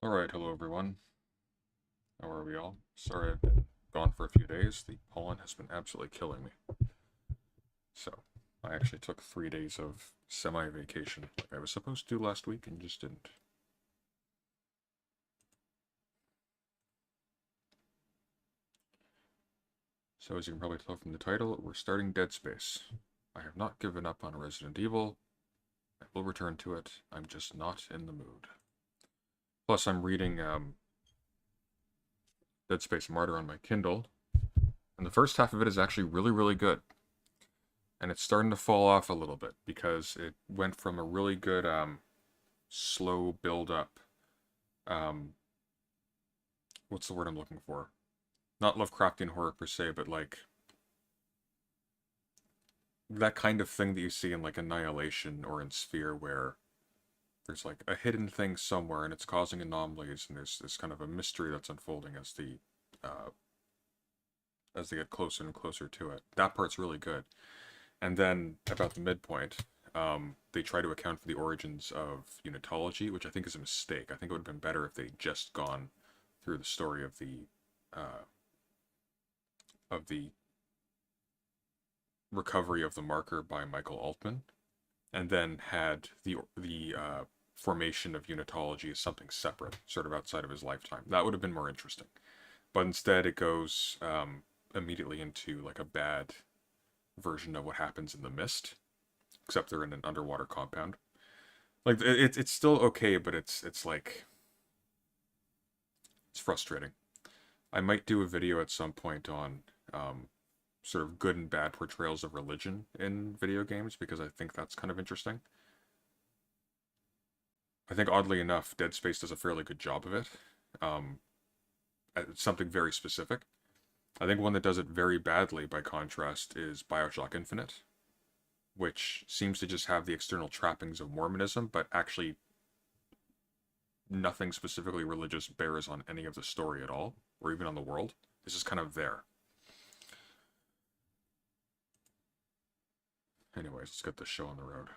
Alright, hello everyone. How are we all? Sorry I've been gone for a few days. The pollen has been absolutely killing me. So, I actually took 3 days of semi-vacation like I was supposed to do last week and just didn't. So as you can probably tell from the title, we're starting Dead Space. I have not given up on Resident Evil. I will return to it. I'm just not in the mood. Plus, I'm reading Dead Space Martyr on my Kindle, and the first half of it is actually really, really good. And it's starting to fall off a little bit, because it went from a really good, slow build-up, what's the word I'm looking for? Not Lovecraftian horror per se, but like, that kind of thing that you see in like Annihilation or in Sphere, where there's like a hidden thing somewhere and it's causing anomalies, and there's this kind of a mystery that's unfolding as they get closer and closer to it. That part's really good. And then about the midpoint, they try to account for the origins of unitology, which I think is a mistake. I think it would have been better if they'd just gone through the story of the recovery of the marker by Michael Altman, and then had the formation of unitology as something separate, sort of outside of his lifetime. That would have been more interesting. But instead, it goes immediately into like a bad version of what happens in The Mist, except they're in an underwater compound. Like it's still okay, but it's like it's frustrating. I might do a video at some point on sort of good and bad portrayals of religion in video games, because I think that's kind of interesting. I think, oddly enough, Dead Space does a fairly good job of it. It's something very specific. I think one that does it very badly, by contrast, is BioShock Infinite, which seems to just have the external trappings of Mormonism, but actually nothing specifically religious bears on any of the story at all, or even on the world. It's just kind of there. Anyways, let's get this show on the road.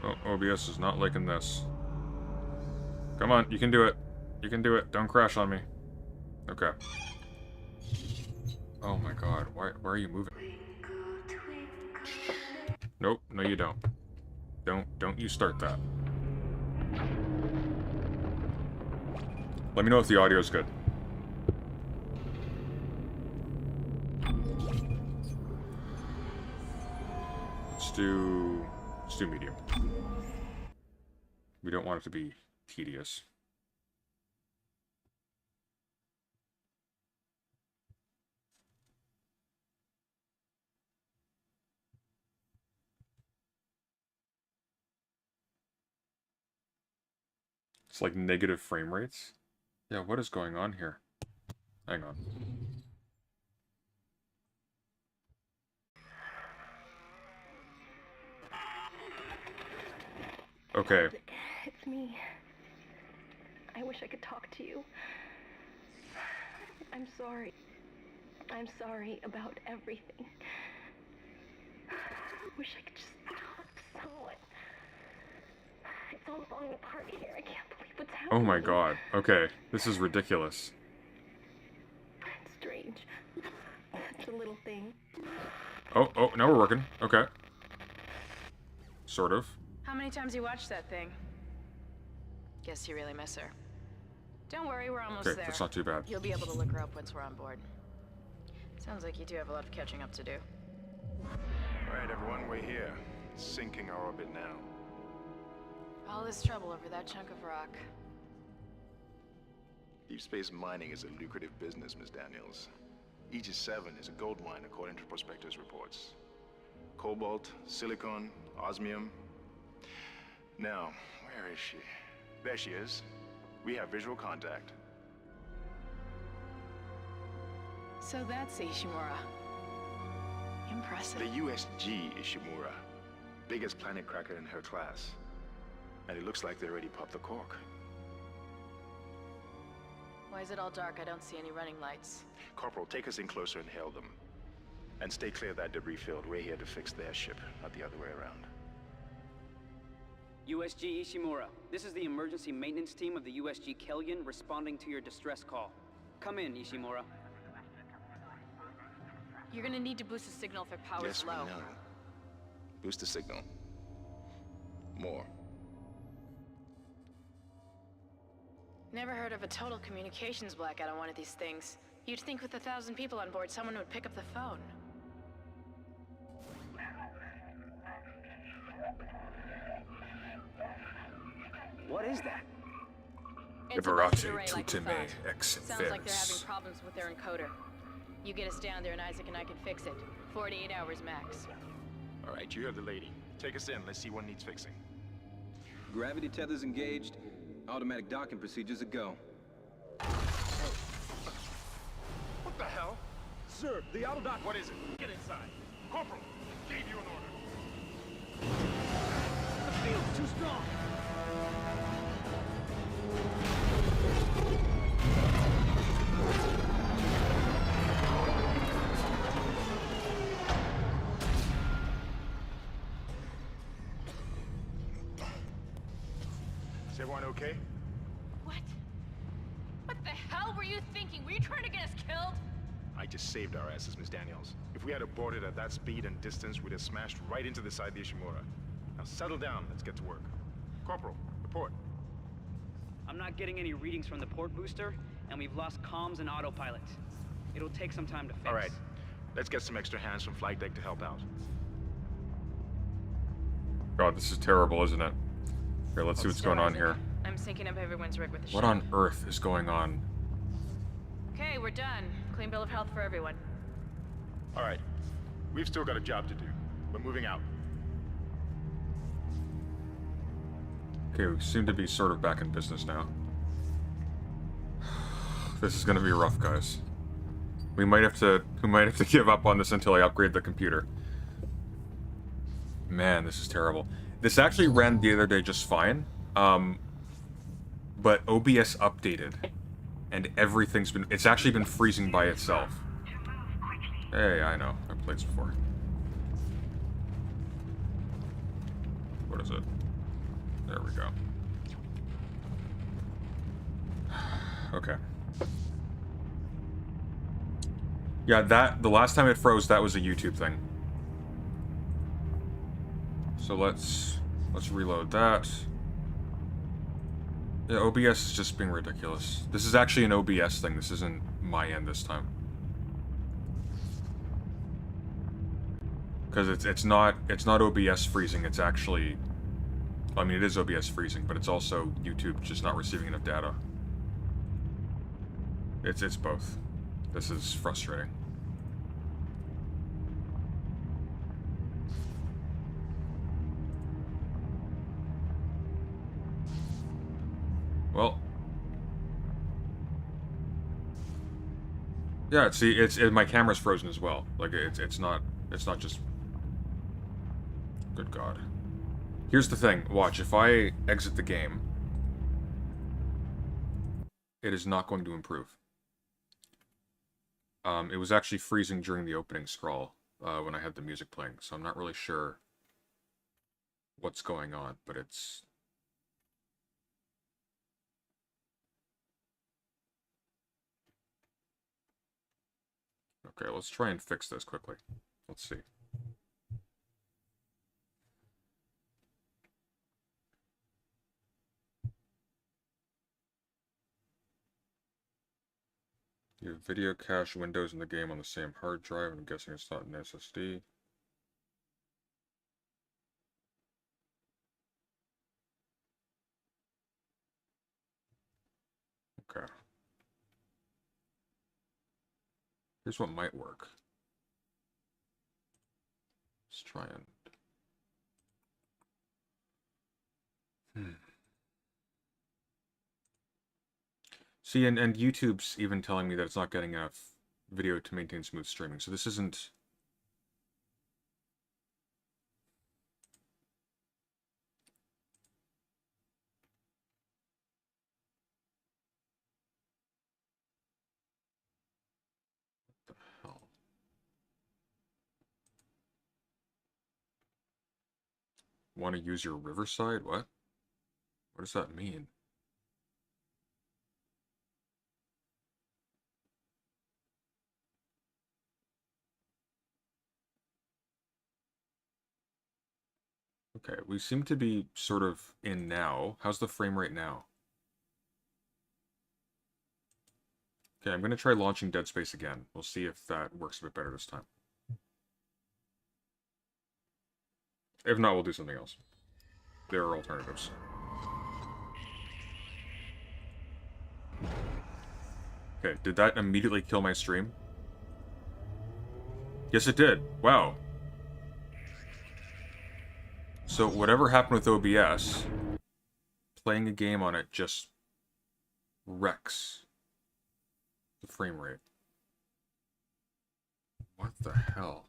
Oh, OBS is not liking this. Come on, you can do it. You can do it. Don't crash on me. Okay. Oh my god, why are you moving? Nope, no you don't. Don't you start that. Let me know if the audio is good. Let's do medium. We don't want it to be tedious. It's like negative frame rates. Yeah, what is going on here? Hang on. Okay. It's me. I wish I could talk to you. I'm sorry. I'm sorry about everything. I wish I could just talk to someone. It's all falling apart here. I can't believe what's happening. Oh my god. Okay, this is ridiculous. It's strange. It's a little thing. Oh, now we're working. Okay. Sort of. How many times you watched that thing? Guess you really miss her. Don't worry, we're almost there. Okay, that's not too bad. You'll be able to look her up once we're on board. Sounds like you do have a lot of catching up to do. Alright, everyone, we're here. Sinking our orbit now. All this trouble over that chunk of rock. Deep space mining is a lucrative business, Ms. Daniels. Aegis 7 is a gold mine according to prospectors' reports. Cobalt, silicon, osmium. Now, where is she? There she is. We have visual contact. So that's Ishimura. Impressive. The USG Ishimura. Biggest planet cracker in her class. And it looks like they already popped the cork. Why is it all dark? I don't see any running lights. Corporal, take us in closer and hail them. And stay clear of that debris field. We're here to fix their ship, not the other way around. USG Ishimura, this is the emergency maintenance team of the USG Kellion responding to your distress call. Come in, Ishimura. You're gonna need to boost the signal if power's Yes, we low. know. Boost the signal. More. Never heard of a total communications blackout on one of these things. You'd think with 1,000 people on board, someone would pick up the phone. What is that? It's a Ibarate message array like we tuteme thought. ex Sounds like they're having inferis. problems with their encoder. You get us down there and Isaac and I can fix it. 48 hours max. All right, you heard the lady. Take us in. Let's see what needs fixing. Gravity tethers engaged. Automatic docking procedures a go. What the hell? Sir, the auto dock. What is it? Get inside. Corporal, gave you an order. The field's too strong. Is everyone okay? What? What the hell were you thinking? Were you trying to get us killed? I just saved our asses, Miss Daniels. If we had aborted at that speed and distance, we'd have smashed right into the side of the Ishimura. Now settle down. Let's get to work. Corporal, report. I'm not getting any readings from the port booster, and we've lost comms and autopilot. It'll take some time to fix. All right. Let's get some extra hands from flight deck to help out. God, this is terrible, isn't it? Here, let's see what's going on here. I'm syncing up everyone's rig with the ship. What on earth is going on? Okay, we're done. Clean bill of health for everyone. All right. We've still got a job to do. We're moving out. Okay, we seem to be sort of back in business now. This is gonna be rough, guys. We might have to give up on this until I upgrade the computer. Man, this is terrible. This actually ran the other day just fine, but OBS updated, and it's actually been freezing by itself. Hey, I know, I've played this before. What is it? There we go. Okay. Yeah, the last time it froze, that was a YouTube thing. So let's reload that. Yeah, OBS is just being ridiculous. This is actually an OBS thing. This isn't my end this time. Because it's not OBS freezing. It's actually, I mean, it is OBS freezing, but it's also YouTube just not receiving enough data. It's both. This is frustrating. Well, yeah. See, my camera's frozen as well. Like it's not just. Good God. Here's the thing. Watch. If I exit the game, it is not going to improve. It was actually freezing during the opening scroll when I had the music playing, so I'm not really sure what's going on, but it's. Okay, let's try and fix this quickly. Let's see. You have video cache windows in the game on the same hard drive. I'm guessing it's not an SSD. Okay. Here's what might work. Let's try and... See, and YouTube's even telling me that it's not getting enough video to maintain smooth streaming. So this isn't... What the hell? Want to use your Riverside? What? What does that mean? Okay, we seem to be sort of in now. How's the frame rate now? Okay, I'm going to try launching Dead Space again. We'll see if that works a bit better this time. If not, we'll do something else. There are alternatives. Okay, did that immediately kill my stream? Yes, it did. Wow. So whatever happened with OBS, playing a game on it just wrecks the frame rate. What the hell?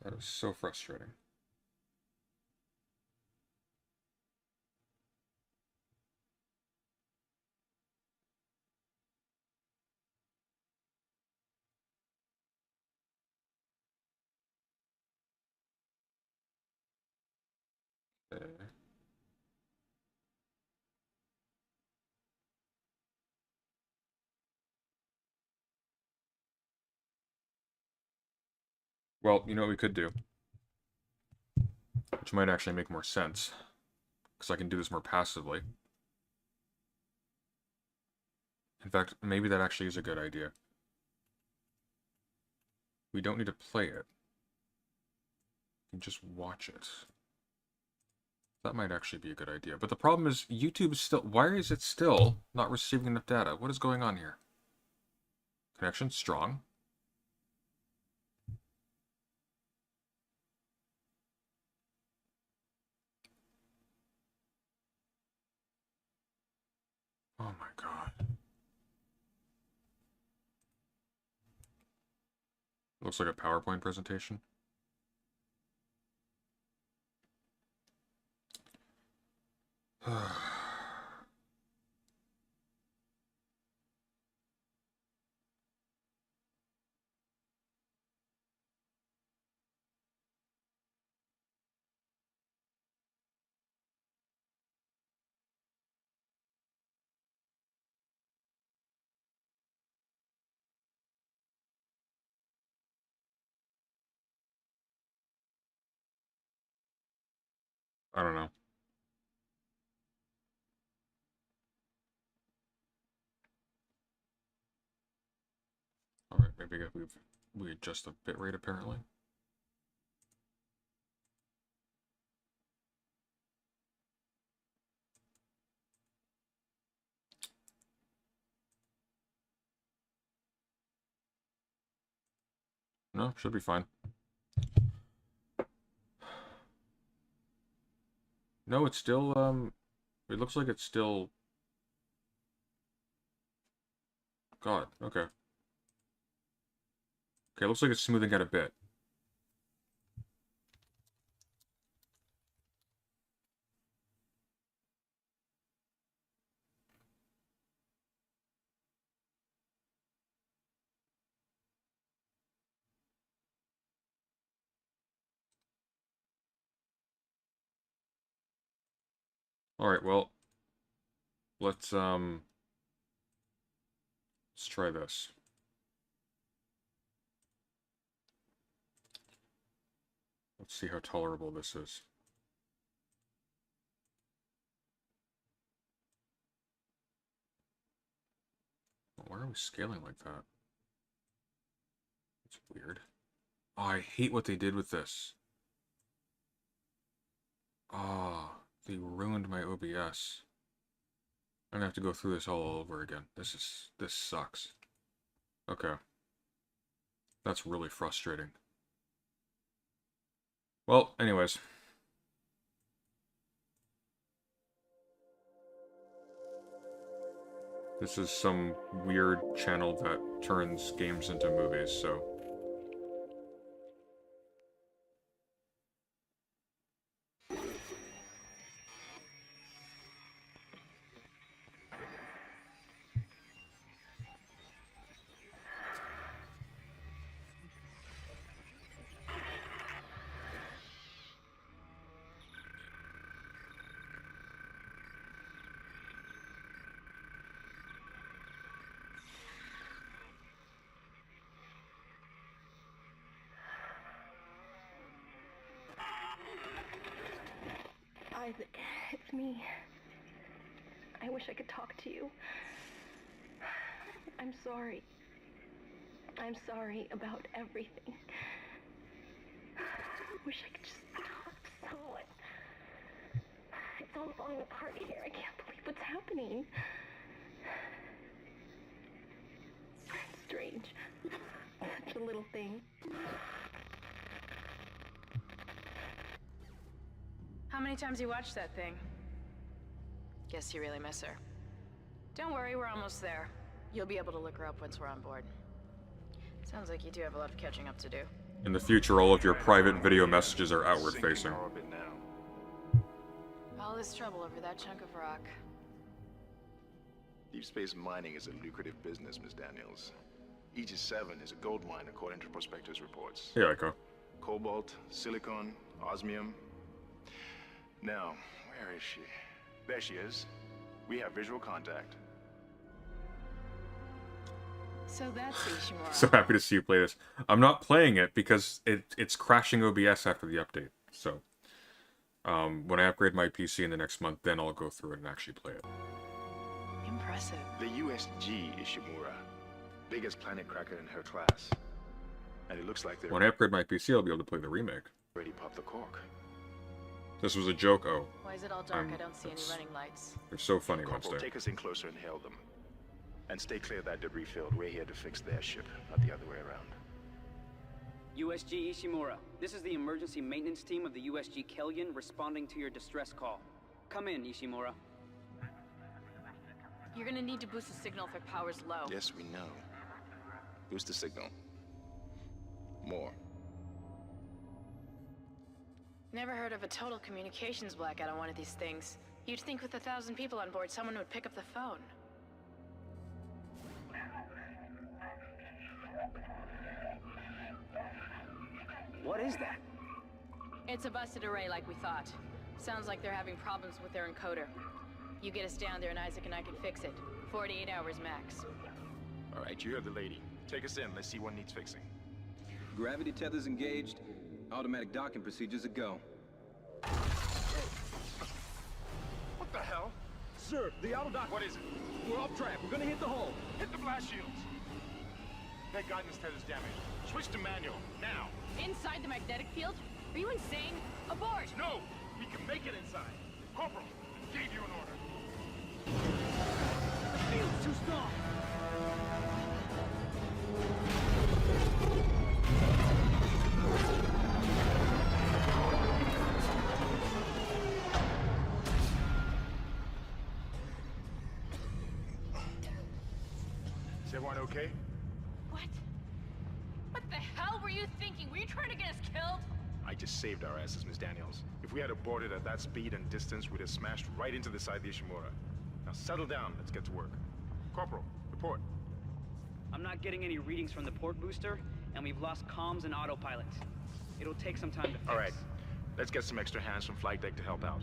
That is so frustrating. Okay. Well, you know what we could do? Which might actually make more sense. Because I can do this more passively. In fact, maybe that actually is a good idea. We don't need to play it. We can just watch it. That might actually be a good idea. But the problem is, YouTube is still... Why is it still not receiving enough data? What is going on here? Connection strong. Oh my god. Looks like a PowerPoint presentation. I don't know. Alright, maybe we adjust the bitrate apparently. No, should be fine. No, it's still, it looks like it's still... God, okay. Okay, looks like it's smoothing out a bit. Alright, well, let's try this. Let's see how tolerable this is. Why are we scaling like that? It's weird. Oh, I hate what they did with this. Ah, they ruined my OBS. I'm gonna have to go through this all over again. This sucks. Okay. That's really frustrating. Well, anyways. This is some weird channel that turns games into movies, so... Isaac, it's me. I wish I could talk to you. I'm sorry. I'm sorry about everything. I wish I could just talk to someone. It's all falling apart here. I can't believe what's happening. It's strange. Such a little thing. How many times you watched that thing? Guess you really miss her. Don't worry, we're almost there. You'll be able to look her up once we're on board. Sounds like you do have a lot of catching up to do. In the future, all of your private video messages are outward-facing. Sinking orbit now. All this trouble over that chunk of rock. Deep space mining is a lucrative business, Ms. Daniels. Aegis 7 is a gold mine according to prospectors' reports. Hey, Aiko. Cobalt, silicon, osmium. Now, where is she? There she is. We have visual contact. So that's Ishimura. So happy to see you play this. I'm not playing it because it's crashing OBS after the update. So, when I upgrade my PC in the next month, then I'll go through it and actually play it. Impressive. The USG Ishimura. Biggest planet cracker in her class. And it looks like they're When I upgrade my PC, I'll be able to play the remake. ready to pop the cork. This was a joke. Oh, Why is it all dark? I don't see any that's- running lights. they're so funny once Corporal, there. take us in closer and hail them. And stay clear of that debris field. We're here to fix their ship, not the other way around. USG Ishimura, this is the emergency maintenance team of the USG Kellion responding to your distress call. Come in, Ishimura. You're gonna need to boost the signal if it power's low. Yes, we know. Boost the signal. More. Never heard of a total communications blackout on one of these things. You'd think with 1,000 people on board, someone would pick up the phone. What is that? It's a busted array like we thought. Sounds like they're having problems with their encoder. You get us down there and Isaac and I can fix it. 48 hours max. All right, you heard the lady. Take us in. Let's see what needs fixing. Gravity tethers engaged. Automatic docking procedures a go. What the hell? Sir, the auto dock. What is it? We're off track. We're gonna hit the hull. Hit the blast shields. That guidance tether's damaged. Switch to manual, now. Inside the magnetic field? Are you insane? Abort! No! We can make it inside. Corporal, gave you an order. The field's too strong. Is everyone okay? What? What the hell were you thinking? Were you trying to get us killed? I just saved our asses, Miss Daniels. If we had aborted at that speed and distance, we'd have smashed right into the side of the Ishimura. Now settle down, let's get to work. Corporal, report. I'm not getting any readings from the port booster, and we've lost comms and autopilot. It'll take some time to fix. All right, let's get some extra hands from flight deck to help out.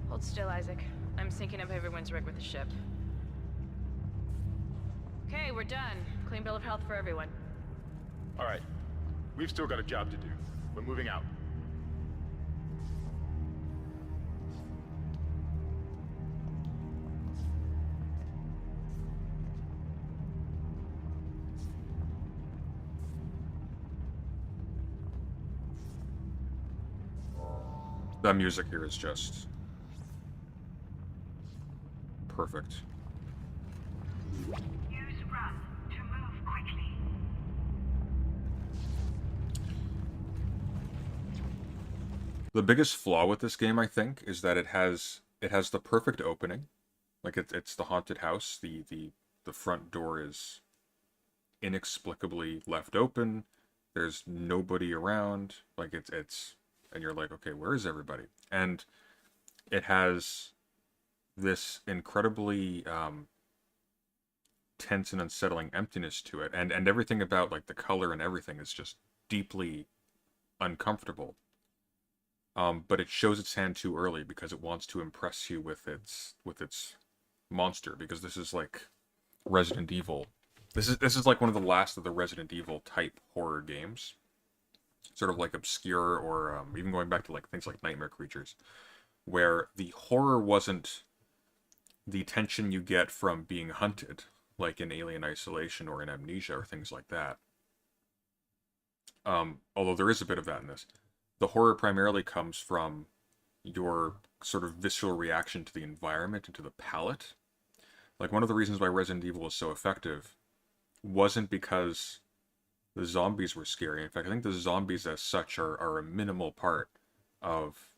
Hold still, Isaac. I'm syncing up everyone's rig with the ship. Okay, we're done. Clean bill of health for everyone. All right, we've still got a job to do. We're moving out. That music here is just perfect. Use run to move quickly. The biggest flaw with this game, I think, is that it has the perfect opening. Like it's the haunted house. The front door is inexplicably left open. There's nobody around. Like it's and you're like, okay, where is everybody? And it has this incredibly tense and unsettling emptiness to it, and everything about like the color and everything is just deeply uncomfortable. But it shows its hand too early because it wants to impress you with its monster, because this is like Resident Evil. This is like one of the last of the Resident Evil type horror games, sort of like obscure, or even going back to like things like Nightmare Creatures, where the horror wasn't the tension you get from being hunted, like in Alien Isolation or in Amnesia or things like that. Although there is a bit of that in this. The horror primarily comes from your sort of visceral reaction to the environment and to the palette. Like, one of the reasons why Resident Evil was so effective wasn't because the zombies were scary. In fact, I think the zombies as such are a minimal part of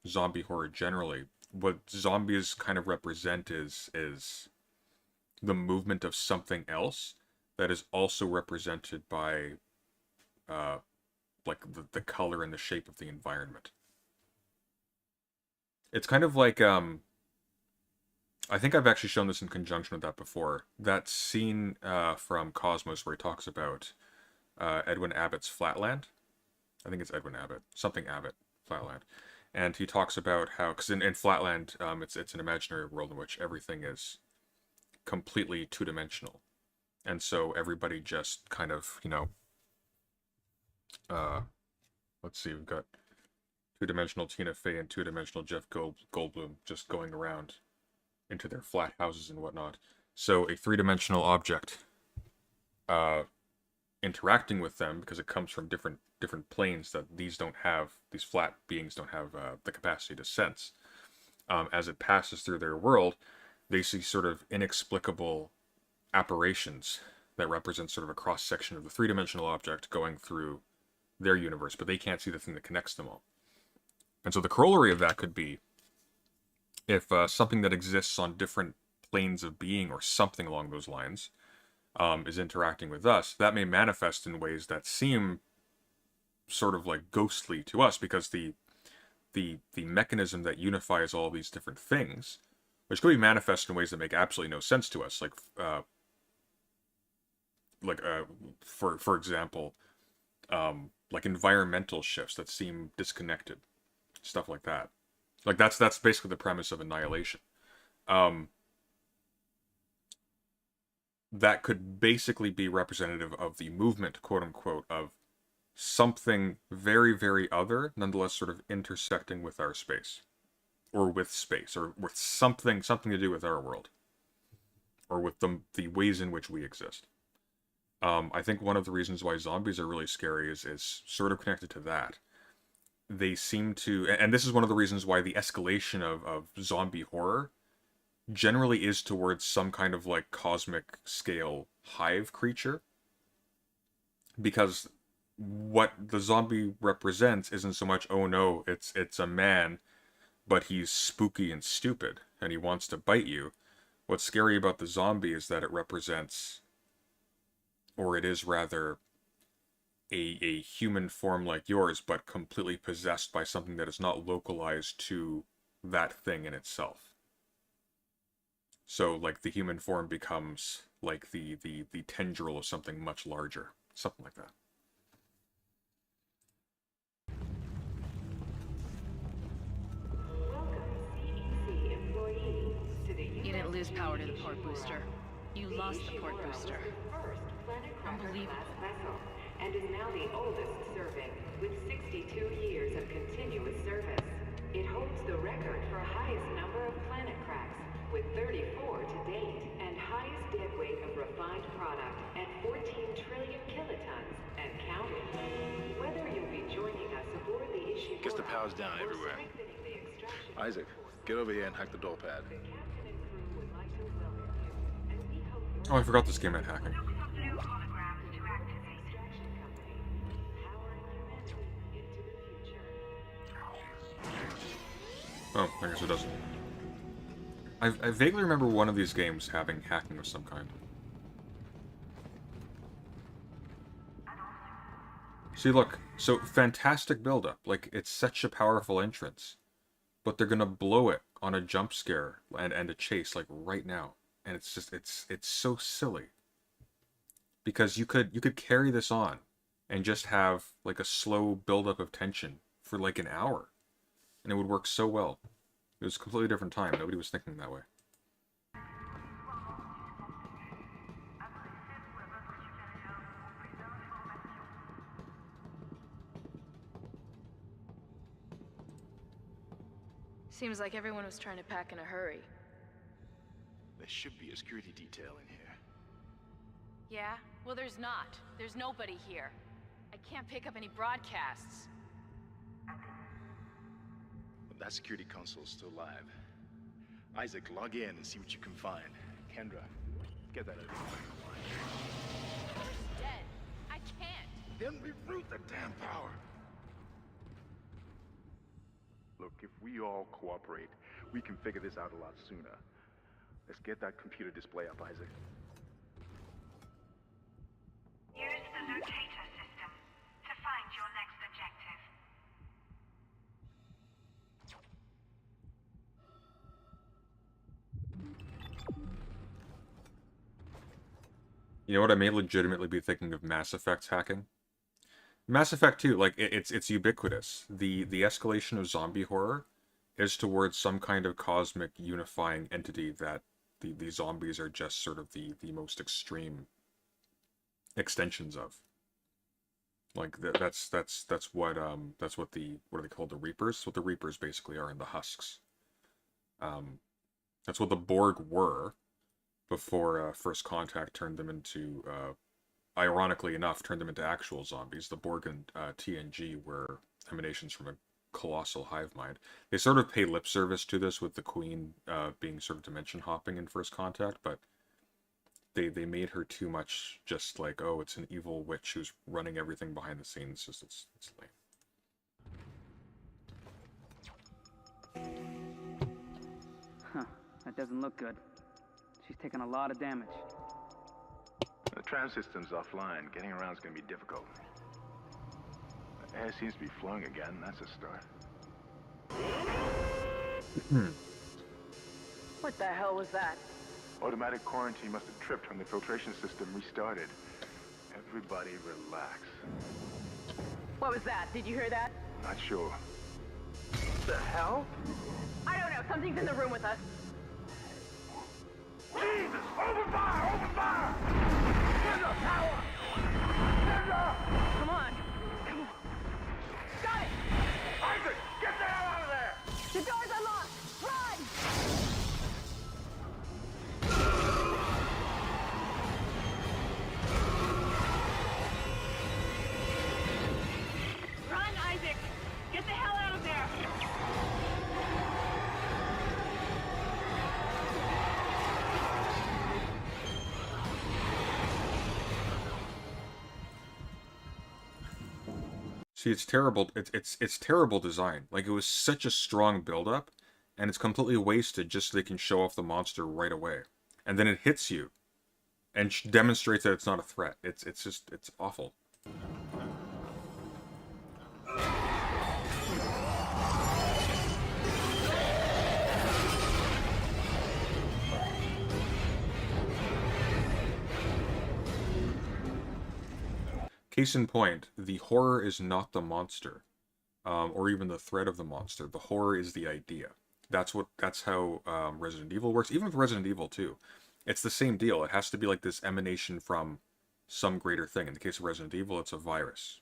zombie horror generally. What zombies kind of represent is the movement of something else that is also represented by like the color and the shape of the environment. It's kind of like I think I've actually shown this in conjunction with that before. That scene from Cosmos where he talks about Edwin Abbott's Flatland. I think it's Edwin Abbott, something Abbott, Flatland. And he talks about how, because in Flatland, it's an imaginary world in which everything is completely two-dimensional. And so everybody just kind of, you know, let's see, we've got two-dimensional Tina Fey and two-dimensional Jeff Goldblum just going around into their flat houses and whatnot. So a three-dimensional object interacting with them, because it comes from different planes that these flat beings don't have the capacity to sense. As it passes through their world, they see sort of inexplicable apparitions that represent sort of a cross-section of the three-dimensional object going through their universe, but they can't see the thing that connects them all. And so the corollary of that could be, if something that exists on different planes of being or something along those lines is interacting with us, that may manifest in ways that seem sort of like ghostly to us, because the mechanism that unifies all these different things, which could be manifest in ways that make absolutely no sense to us, for example, like environmental shifts that seem disconnected, stuff like that. Like that's basically the premise of Annihilation. That could basically be representative of the movement, quote unquote, of something very, very other, nonetheless sort of intersecting with our space, or with space, or with something to do with our world, or with the ways in which we exist. I think one of the reasons why zombies are really scary is sort of connected to that. They seem to, and this is one of the reasons why the escalation of zombie horror generally is towards some kind of like cosmic scale hive creature, because what the zombie represents isn't so much, oh no, it's a man, but he's spooky and stupid and he wants to bite you. What's scary about the zombie is that it represents, or it is rather, a human form like yours, but completely possessed by something that is not localized to that thing in itself. So, like, the human form becomes like the tendril of something much larger. Something like that. You didn't lose power to the port booster. You lost the port booster. Unbelievable. And is now the oldest serving, with 62 years of continuous service. It holds the record for highest number of planet cracks, with 34 to date, and highest dead weight of refined product at 14 trillion kilotons and counting. Whether you'll be joining us aboard the issue, Guess the power's down everywhere. Isaac, get over here and hack the door pad. Oh, I forgot this game had hacking. I guess it doesn't. I vaguely remember one of these games having hacking of some kind. See, look. So, fantastic build-up. Like, it's such a powerful entrance. But they're gonna blow it on a jump scare and a chase, like, right now. And it's just, it's so silly. Because you could carry this on and just have, like, a slow build-up of tension for, like, an hour. And it would work so well. It was a completely different time. Nobody was thinking that way. Seems like everyone was trying to pack in a hurry. There should be a security detail in here. Yeah? Well, there's not. There's nobody here. I can't pick up any broadcasts. But that security console's still live. Isaac, log in and see what you can find. Kendra, get that out of here. Dead. I can't. Then reroute the damn power. Look, if we all cooperate, we can figure this out a lot sooner. Let's get that computer display up, Isaac. Use the locator system to find your next objective. You know what? I may legitimately be thinking of Mass Effect hacking. Mass Effect 2, like, it's ubiquitous. The escalation of zombie horror is towards some kind of cosmic unifying entity that the zombies are just sort of the most extreme extensions of. Like, that's what the, what are they called, the Reapers? That's what the Reapers basically are in the husks. That's what the Borg were before First Contact turned them into, ironically enough, turned them into actual zombies. The Borg and TNG were emanations from a colossal hive mind. They sort of pay lip service to this with the Queen being sort of dimension hopping in First Contact, but they made her too much just like, oh, it's an evil witch who's running everything behind the scenes. It's lame. Huh, that doesn't look good. She's taken a lot of damage. The tram system's offline. Getting around's gonna be difficult. The air seems to be flowing again. That's a start. What the hell was that? Automatic quarantine must have tripped when the filtration system restarted. Everybody relax. What was that? Did you hear that? Not sure. The hell? I don't know. Something's in the room with us. Jesus! Open fire! Open fire! Kendra, power! Kendra! Come on. Come on. Got it! Isaac, get the hell out of there! The door's unlocked! Run! Run, Isaac! Get the hell out of there! See, it's terrible. It's terrible design. Like, it was such a strong build-up, and it's completely wasted just so they can show off the monster right away. And then it hits you, and demonstrates that it's not a threat. It's awful. Case in point, the horror is not the monster, or even the threat of the monster. The horror is the idea. That's how Resident Evil works. Even with Resident Evil 2, it's the same deal. It has to be like this emanation from some greater thing. In the case of Resident Evil, it's a virus,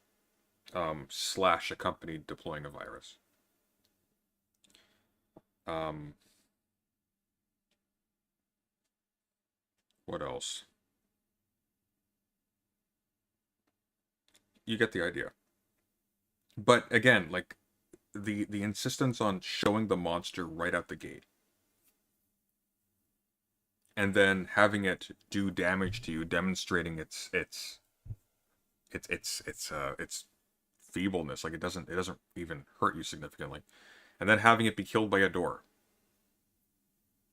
slash a company deploying a virus. What else? You get the idea. But again, like, the insistence on showing the monster right out the gate, and then having it do damage to you, demonstrating its feebleness. Like, it doesn't even hurt you significantly. and then having it be killed by a door.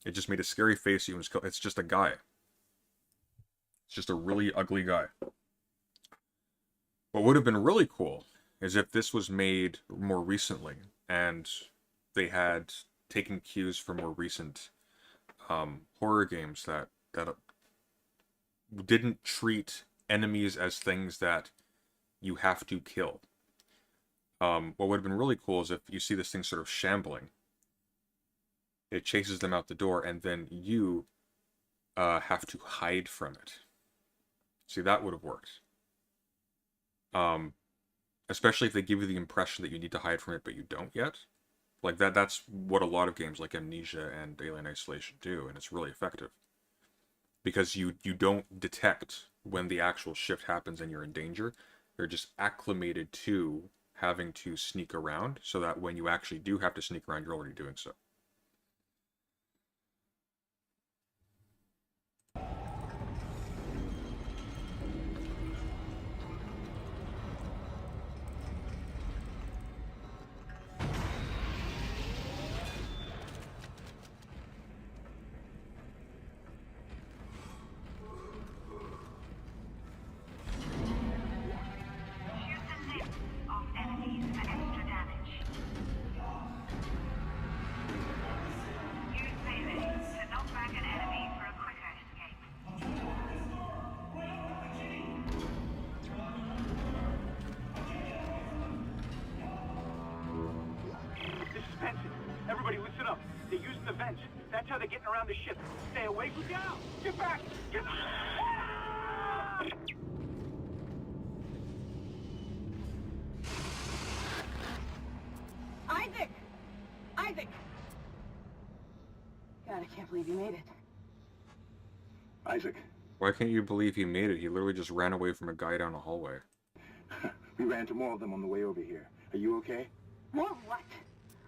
It just made a scary face. It's just a guy. It's just a really ugly guy. What would have been really cool is if this was made more recently, and they had taken cues from more recent horror games that didn't treat enemies as things that you have to kill. What would have been really cool is if you see this thing sort of shambling, it chases them out the door, and then you have to hide from it. See, that would have worked. Especially if they give you the impression that you need to hide from it, but you don't yet. Like that's what a lot of games like Amnesia and Alien Isolation do, and it's really effective. Because you don't detect when the actual shift happens and you're in danger. You're just acclimated to having to sneak around, so that when you actually do have to sneak around, you're already doing so. Shoot the limbs off enemies for extra damage. Use melee to knock back an enemy for a quicker escape. This is Benson. Everybody listen up. They're using the vents. That's how they're getting around the ship. Stay away from down. Get back. Get back. Isaac! Isaac! God, I can't believe you made it. Isaac, Why can't you believe he made it? He literally just ran away from a guy down a hallway. we ran into more of them on the way over here. Are you okay? More what?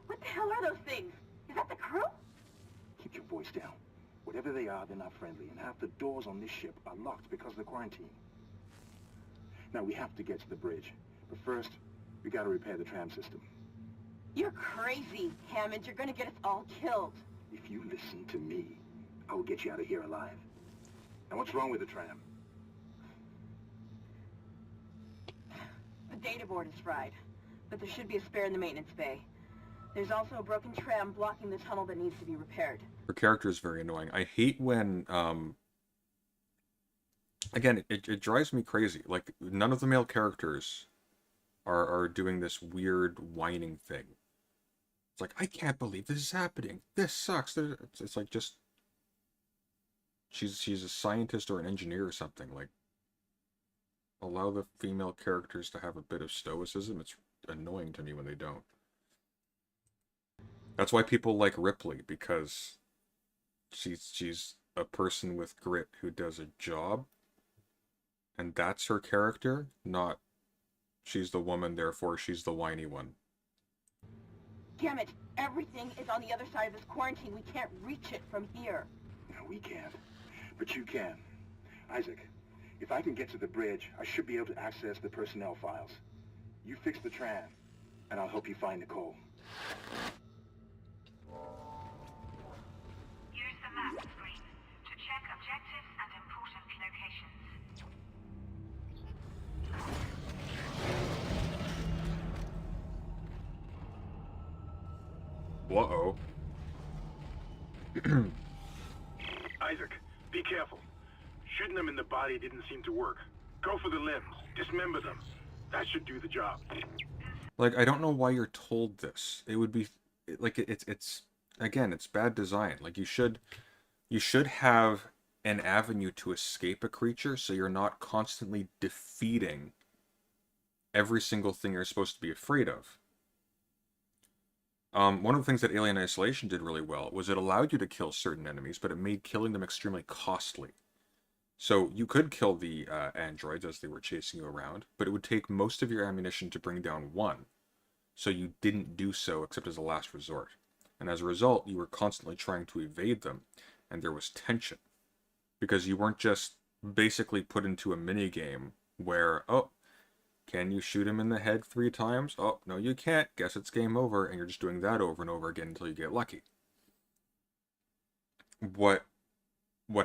What the hell are those things? Is that the crew? Keep your voice down. Whatever they are, they're not friendly, and half the doors on this ship are locked because of the quarantine. Now, we have to get to the bridge. But first, we gotta repair the tram system. You're crazy, Hammond. You're gonna get us all killed. If you listen to me, I will get you out of here alive. Now, what's wrong with the tram? The data board is fried, but there should be a spare in the maintenance bay. There's also a broken tram blocking the tunnel that needs to be repaired. Her character is very annoying. I hate when, again, it drives me crazy. Like, none of the male characters are doing this weird whining thing. It's like, I can't believe this is happening. This sucks. It's like, just, she's a scientist or an engineer or something. Like, allow the female characters to have a bit of stoicism. It's annoying to me when they don't. That's why people like Ripley, because she's a person with grit who does a job, and that's her character, not she's the woman, therefore she's the whiny one. Damn it! Everything is on the other side of this quarantine. We can't reach it from here. No, we can't. But you can. Isaac, if I can get to the bridge, I should be able to access the personnel files. You fix the tram, and I'll help you find Nicole. Use the map screen to check objectives and important locations. Uh-oh. Isaac, be careful. Shooting them in the body didn't seem to work. Go for the limbs. Dismember them. That should do the job. Like, I don't know why you're told this. It would be, like, it's again, it's bad design. Like, you should have an avenue to escape a creature, so you're not constantly defeating every single thing you're supposed to be afraid of. One of the things that Alien Isolation did really well was it allowed you to kill certain enemies, but it made killing them extremely costly. So you could kill the androids as they were chasing you around, but it would take most of your ammunition to bring down one. So you didn't do so except as a last resort. And as a result, you were constantly trying to evade them, and there was tension. Because you weren't just basically put into a minigame where, oh, Can you shoot him in the head 3 times? Oh, no you can't. Guess it's game over, and you're just doing that over and over again until you get lucky. What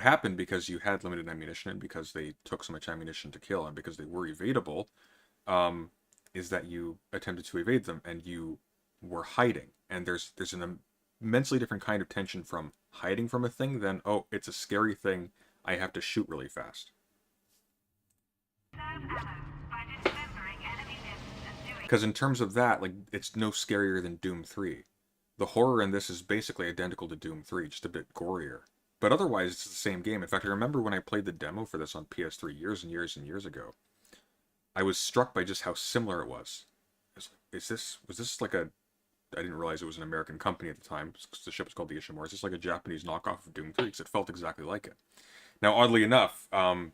happened, because you had limited ammunition and because they took so much ammunition to kill and because they were evadable, is that you attempted to evade them and you were hiding. And there's an immensely different kind of tension from hiding from a thing than, oh, it's a scary thing, I have to shoot really fast. Because in terms of that, like, it's no scarier than Doom 3. The horror in this is basically identical to Doom 3, just a bit gorier. But otherwise, it's the same game. In fact, I remember when I played the demo for this on PS3 years and years and years ago, I was struck by just how similar it was. Was this like a... I didn't realize it was an American company at the time, because the ship was called the Ishimura. Is this like a Japanese knockoff of Doom 3? Because it felt exactly like it. Now, oddly enough,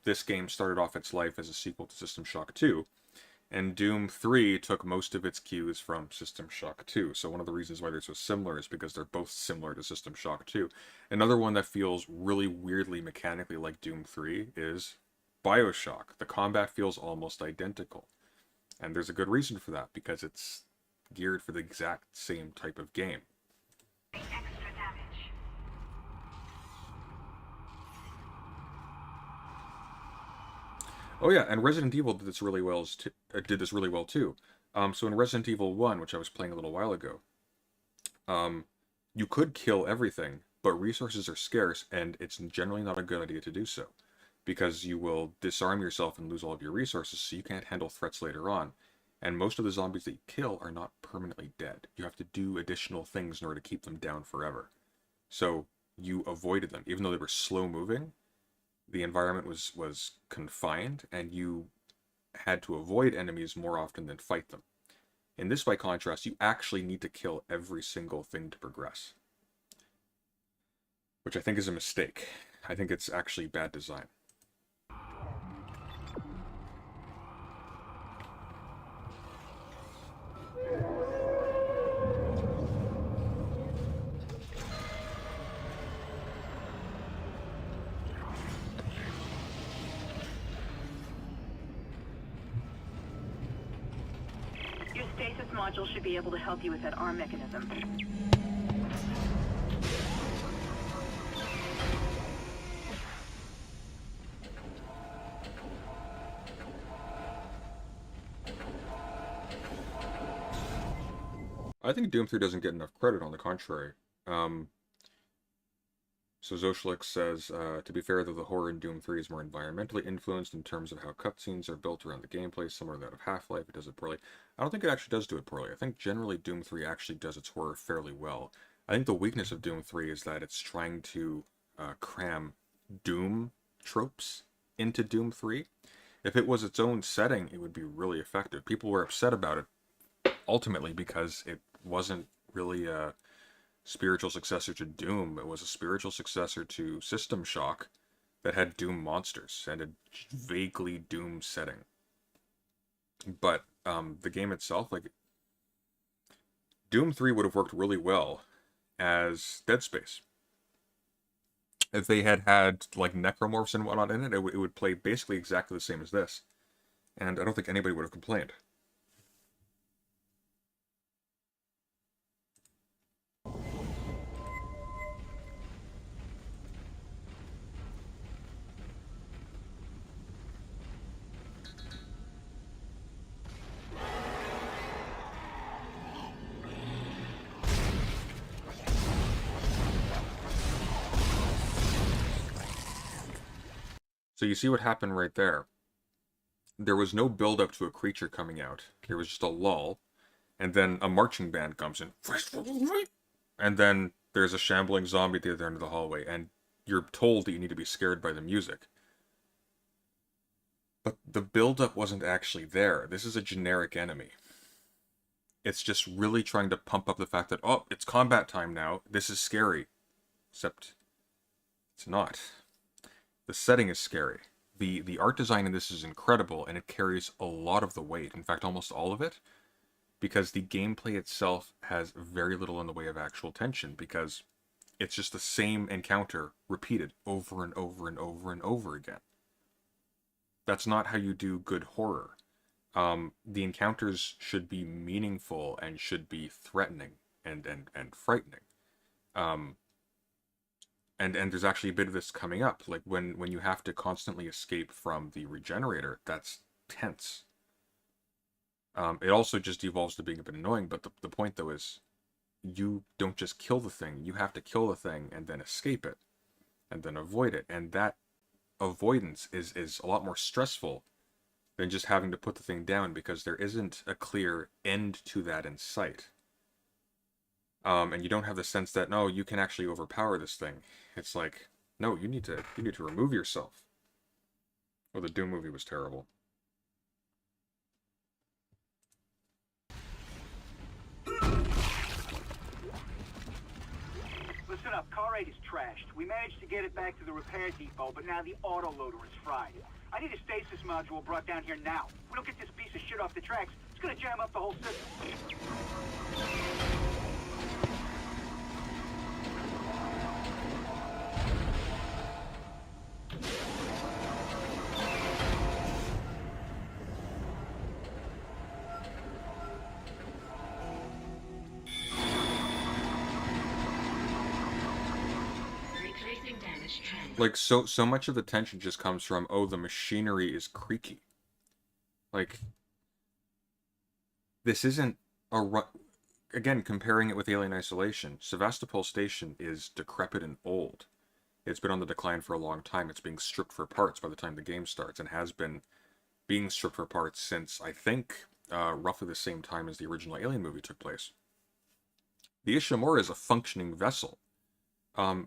this game started off its life as a sequel to System Shock 2, and Doom 3 took most of its cues from System Shock 2. So one of the reasons why they're so similar is because they're both similar to System Shock 2. Another one that feels really weirdly mechanically like Doom 3 is BioShock. The combat feels almost identical. And there's a good reason for that, because it's geared for the exact same type of game. Oh yeah, and Resident Evil did this really well too. So in Resident Evil 1, which I was playing a little while ago, you could kill everything, but resources are scarce, and it's generally not a good idea to do so, because you will disarm yourself and lose all of your resources, so you can't handle threats later on. And most of the zombies that you kill are not permanently dead. You have to do additional things in order to keep them down forever. So you avoided them, even though they were slow moving. The environment was confined, and you had to avoid enemies more often than fight them. In this, by contrast, you actually need to kill every single thing to progress. Which I think is a mistake. I think it's actually bad design. Your stasis module should be able to help you with that arm mechanism. I think Doom 3 doesn't get enough credit, on the contrary. So Zoshlik says, to be fair, though the horror in Doom 3 is more environmentally influenced in terms of how cutscenes are built around the gameplay, similar to that of Half-Life, it does it poorly. I don't think it actually does do it poorly. I think generally Doom 3 actually does its horror fairly well. I think the weakness of Doom 3 is that it's trying to cram Doom tropes into Doom 3. If it was its own setting, it would be really effective. People were upset about it, ultimately, because it wasn't really a spiritual successor to Doom. It was a spiritual successor to System Shock that had Doom monsters and a vaguely Doom setting. But the game itself, like, Doom 3 would have worked really well as Dead Space. If they had like necromorphs and whatnot in it, it would play basically exactly the same as this. And I don't think anybody would have complained. So you see what happened right there. There was no build-up to a creature coming out. There was just a lull, and then a marching band comes in. And then there's a shambling zombie at the other end of the hallway, and you're told that you need to be scared by the music. But the build-up wasn't actually there. This is a generic enemy. It's just really trying to pump up the fact that, oh, it's combat time now. This is scary. Except it's not. The setting is scary. The art design in this is incredible, and it carries a lot of the weight. In fact, almost all of it. Because the gameplay itself has very little in the way of actual tension, because it's just the same encounter repeated over and over and over and over again. That's not how you do good horror. The encounters should be meaningful and should be threatening and frightening. Um, and there's actually a bit of this coming up, like when you have to constantly escape from the regenerator. That's tense. It also just evolves to being a bit annoying, but the point though is you don't just kill the thing, you have to kill the thing and then escape it and then avoid it, and that avoidance is a lot more stressful than just having to put the thing down, because there isn't a clear end to that in sight. And you don't have the sense that, no, you can actually overpower this thing. It's like, no, you need to remove yourself. Well, the Doom movie was terrible. Listen up, car 8 is trashed. We managed to get it back to the repair depot, but now the autoloader is fried. I need a stasis module brought down here now. If we don't get this piece of shit off the tracks, it's gonna jam up the whole system. Like, so much of the tension just comes from, oh, the machinery is creaky. Like, this isn't again, comparing it with Alien Isolation, Sevastopol Station is decrepit and old. It's been on the decline for a long time. It's being stripped for parts by the time the game starts, and has been being stripped for parts since, I think, roughly the same time as the original Alien movie took place. The Ishimura is a functioning vessel.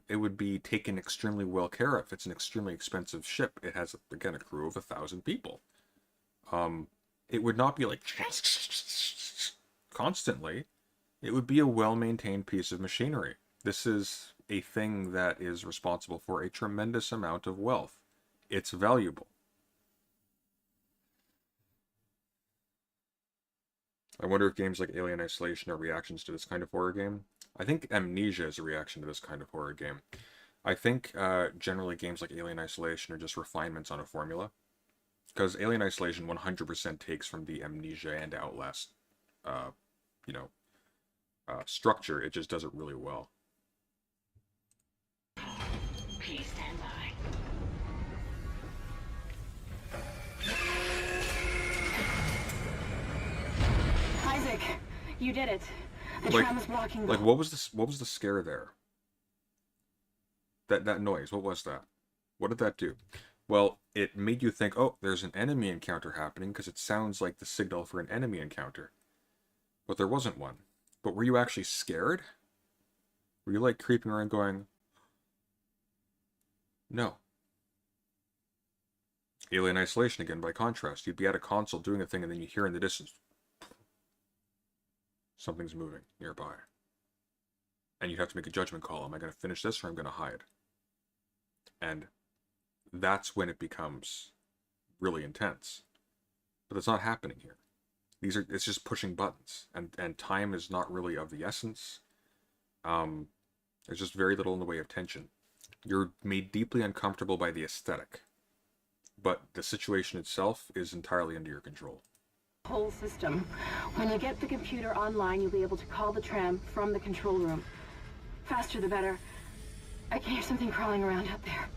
It would be taken extremely well care of. It's an extremely expensive ship. It has, again, a crew of 1,000 people. It would not be like constantly. It would be a well-maintained piece of machinery. This is a thing that is responsible for a tremendous amount of wealth. It's valuable. I wonder if games like Alien Isolation are reactions to this kind of horror game. I think Amnesia is a reaction to this kind of horror game. I think generally games like Alien Isolation are just refinements on a formula. Because Alien Isolation 100% takes from the Amnesia and Outlast, structure. It just does it really well. Please stand by. Isaac, you did it. The tram is blocking. Like, what was the scare there? That noise, what was that? What did that do? Well, it made you think, oh, there's an enemy encounter happening, because it sounds like the signal for an enemy encounter. But there wasn't one. But were you actually scared? Were you, like, creeping around going, no. Alien Isolation, again, by contrast. You'd be at a console doing a thing, and then you hear in the distance, something's moving nearby. And you have to make a judgment call. Am I going to finish this, or am I going to hide? And that's when it becomes really intense. But that's not happening here. It's just pushing buttons, and time is not really of the essence. There's just very little in the way of tension. You're made deeply uncomfortable by the aesthetic, but the situation itself is entirely under your control. Whole system. When you get the computer online, you'll be able to call the tram from the control room. Faster the better. I can hear something crawling around out there.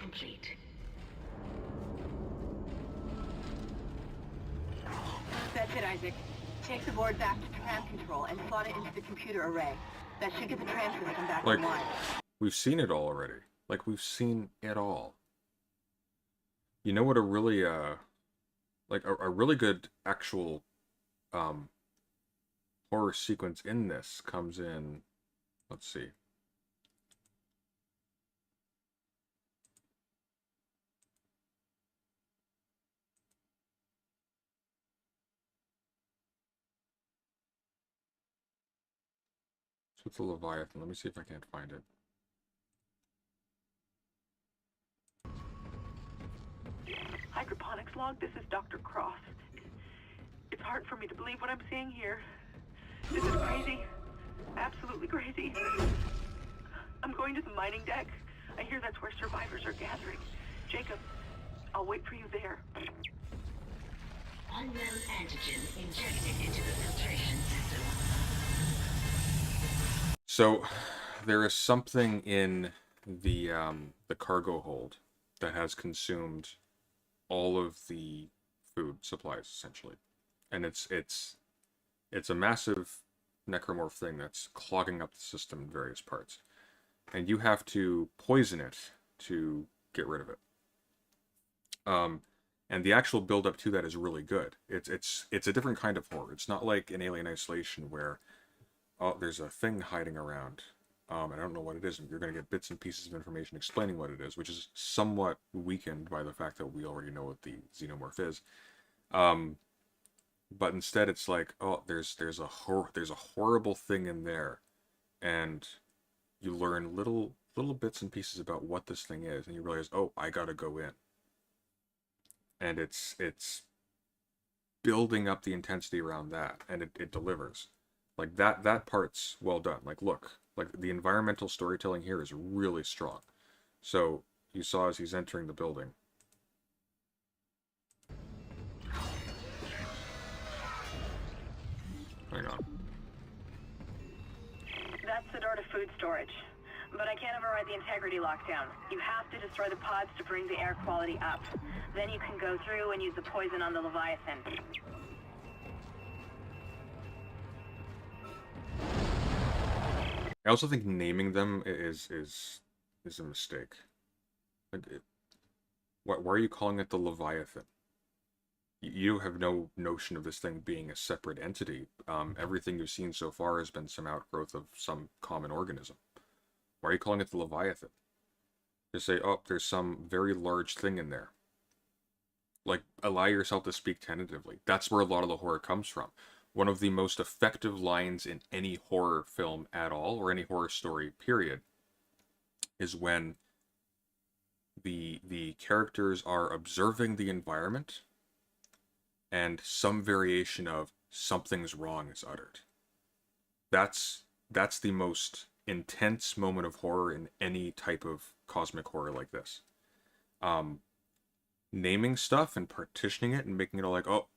Complete. That's it, Isaac. Take the board back to tram control and slot it into the computer array. That should get the tram system back online. We've seen it all already. Like, we've seen it all. You know what a really, a really good actual, horror sequence in this comes in, let's see. So it's a Leviathan. Let me see if I can't find it. Hydroponics log, this is Dr. Cross. It's hard for me to believe what I'm seeing here. This is crazy. Absolutely crazy. I'm going to the mining deck. I hear that's where survivors are gathering. Jacob, I'll wait for you there. Unknown antigen injected into the filtration system. So, there is something in the cargo hold that has consumed all of the food supplies, essentially. And it's a massive necromorph thing that's clogging up the system in various parts. And you have to poison it to get rid of it. And the actual build-up to that is really good. It's a different kind of horror. It's not like in Alien Isolation where, oh, there's a thing hiding around, and I don't know what it is, and you're going to get bits and pieces of information explaining what it is, which is somewhat weakened by the fact that we already know what the xenomorph is. But instead, it's like, oh, there's a horrible thing in there, and you learn little bits and pieces about what this thing is, and you realize, oh, I gotta go in. And it's building up the intensity around that, and it delivers. Like that part's well done. Like, look, like the environmental storytelling here is really strong. So you saw as he's entering the building. Hang on. That's the door to food storage. But I can't override the integrity lockdown. You have to destroy the pods to bring the air quality up. Then you can go through and use the poison on the Leviathan. I also think naming them is a mistake. Like, why are you calling it the Leviathan? You have no notion of this thing being a separate entity. Everything you've seen so far has been some outgrowth of some common organism. Why are you calling it the Leviathan? Just say, oh, there's some very large thing in there. Like, allow yourself to speak tentatively. That's where a lot of the horror comes from. One of the most effective lines in any horror film at all, or any horror story, period, is when the characters are observing the environment and some variation of something's wrong is uttered. That's the most intense moment of horror in any type of cosmic horror like this. Naming stuff and partitioning it and making it all like, oh,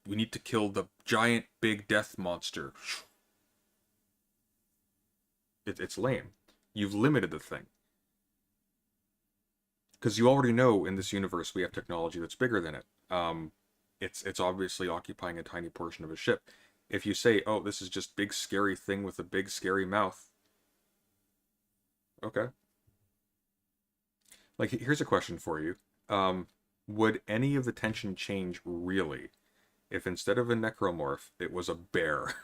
we need to kill the giant big death monster. It's lame. You've limited the thing. Because you already know in this universe we have technology that's bigger than it. It's obviously occupying a tiny portion of a ship. If you say, oh, this is just big scary thing with a big scary mouth. Okay. Like, here's a question for you. Would any of the tension change really if instead of a necromorph, it was a bear?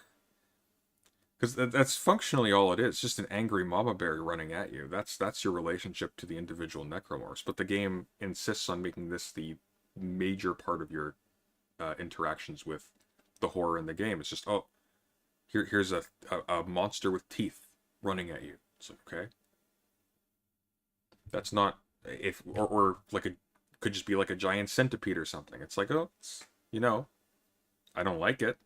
Because that's functionally all it is. Just an angry mama bear running at you. That's your relationship to the individual necromorphs. But the game insists on making this the major part of your interactions with the horror in the game. It's just, oh, here's a monster with teeth running at you. It's like, okay. That's not, or like could just be like a giant centipede or something. It's like, oh, I don't like it.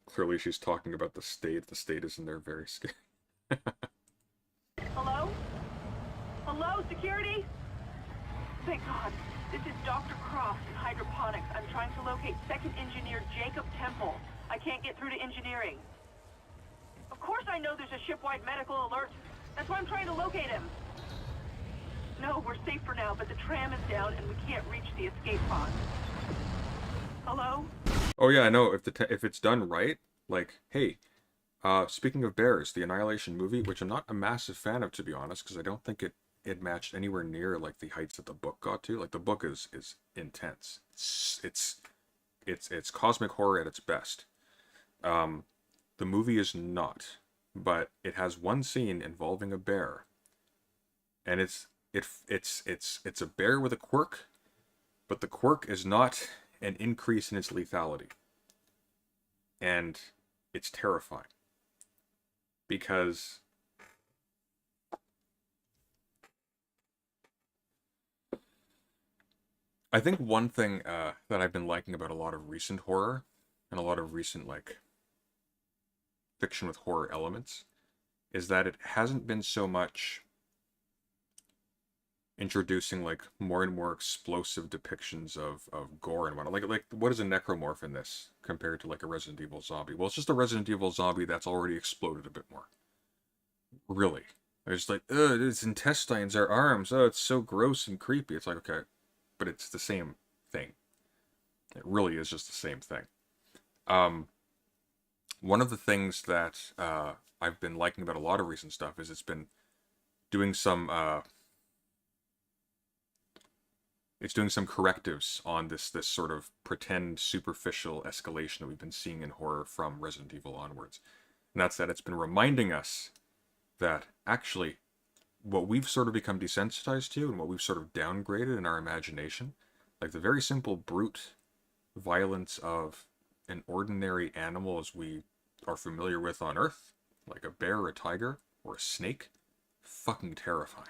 Clearly she's talking about the state. The state is in there very scary. Hello? Hello, security? Thank God. This is Dr. Cross in hydroponics. I'm trying to locate second engineer Jacob Temple. I can't get through to engineering. Of course I know there's a ship-wide medical alert. That's why I'm trying to locate him. No, we're safe for now, but the tram is down and we can't reach the escape pod. Hello? Oh yeah, I know. If it's done right, like, hey, speaking of bears, the Annihilation movie, which I'm not a massive fan of, to be honest, because I don't think it matched anywhere near like the heights that the book got to. Like, the book is intense. It's cosmic horror at its best. The movie is not, but it has one scene involving a bear, and it's a bear with a quirk, But the quirk is not an increase in its lethality. And it's terrifying. Because I think one thing that I've been liking about a lot of recent horror, and a lot of recent, like, fiction with horror elements, is that it hasn't been so much introducing, like, more and more explosive depictions of gore and whatnot. Like, what is a necromorph in this compared to, like, a Resident Evil zombie? Well, it's just a Resident Evil zombie that's already exploded a bit more. Really. It's like, ugh, its intestines are arms. Oh, it's so gross and creepy. It's like, okay, but it's the same thing. It really is just the same thing. One of the things that I've been liking about a lot of recent stuff is it's been doing some correctives on this sort of pretend superficial escalation that we've been seeing in horror from Resident Evil onwards. And that's that it's been reminding us that actually what we've sort of become desensitized to and what we've sort of downgraded in our imagination, like the very simple brute violence of an ordinary animal as we are familiar with on Earth, like a bear or a tiger or a snake, fucking terrifying.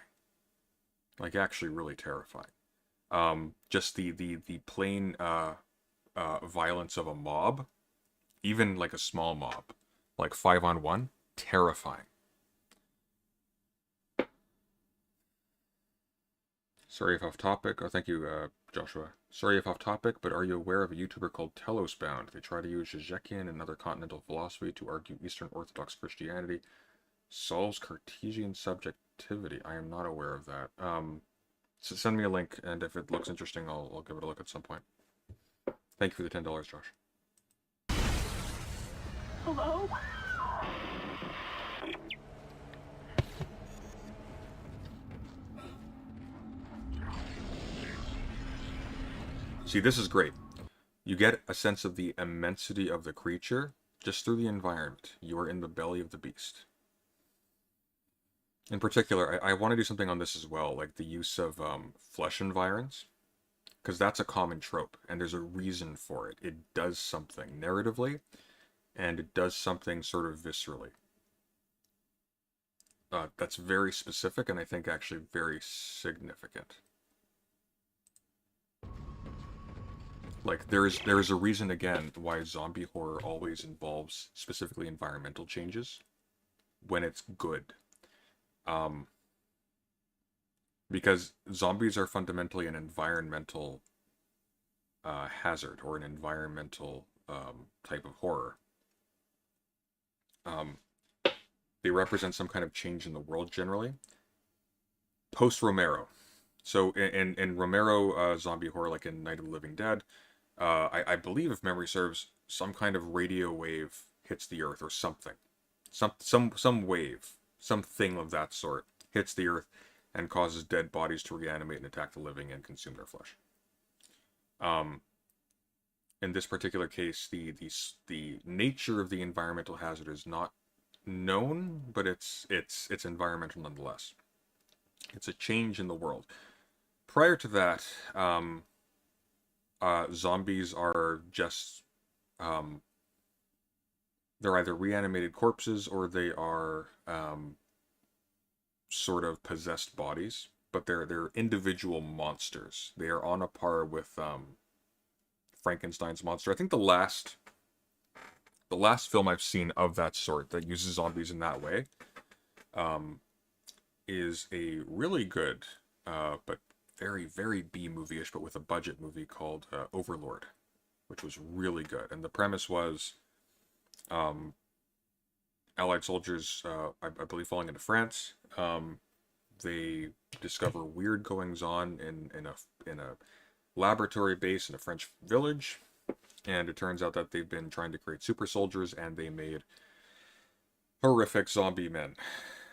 Like, actually really terrifying. Just the plain violence of a mob, even like a small mob, like 5-on-1, terrifying. Sorry if off topic. Oh, thank you, Joshua. Sorry if off topic, but are you aware of a YouTuber called Telosbound? They try to use Zizekian and other continental philosophy to argue Eastern Orthodox Christianity solves Cartesian subjectivity. I am not aware of that. So send me a link, and if it looks interesting, I'll give it a look at some point. Thank you for the $10, Josh. Hello? See, this is great. You get a sense of the immensity of the creature just through the environment. You are in the belly of the beast. In particular, I want to do something on this as well, like the use of flesh environs, because that's a common trope, and there's a reason for it. It does something narratively, and it does something sort of viscerally. That's very specific, and I think actually very significant. Like, there is a reason, again, why zombie horror always involves specifically environmental changes when it's good. Because zombies are fundamentally an environmental hazard, or an environmental type of horror. They represent some kind of change in the world generally. Post-Romero. So in Romero zombie horror, like in Night of the Living Dead, I believe, if memory serves, some kind of radio wave hits the Earth or something. Some wave, something of that sort, hits the Earth and causes dead bodies to reanimate and attack the living and consume their flesh. In this particular case, the nature of the environmental hazard is not known, but it's environmental nonetheless. It's a change in the world. Prior to that, zombies are just they're either reanimated corpses or they are sort of possessed bodies, but they're individual monsters. They are on a par with Frankenstein's monster. I think the last film I've seen of that sort that uses zombies in that way is a really good but very, very B-movie-ish, but with a budget movie called Overlord, which was really good. And the premise was Allied soldiers, I believe, falling into France. They discover weird goings-on in a laboratory base in a French village, and it turns out that they've been trying to create super soldiers, and they made horrific zombie men.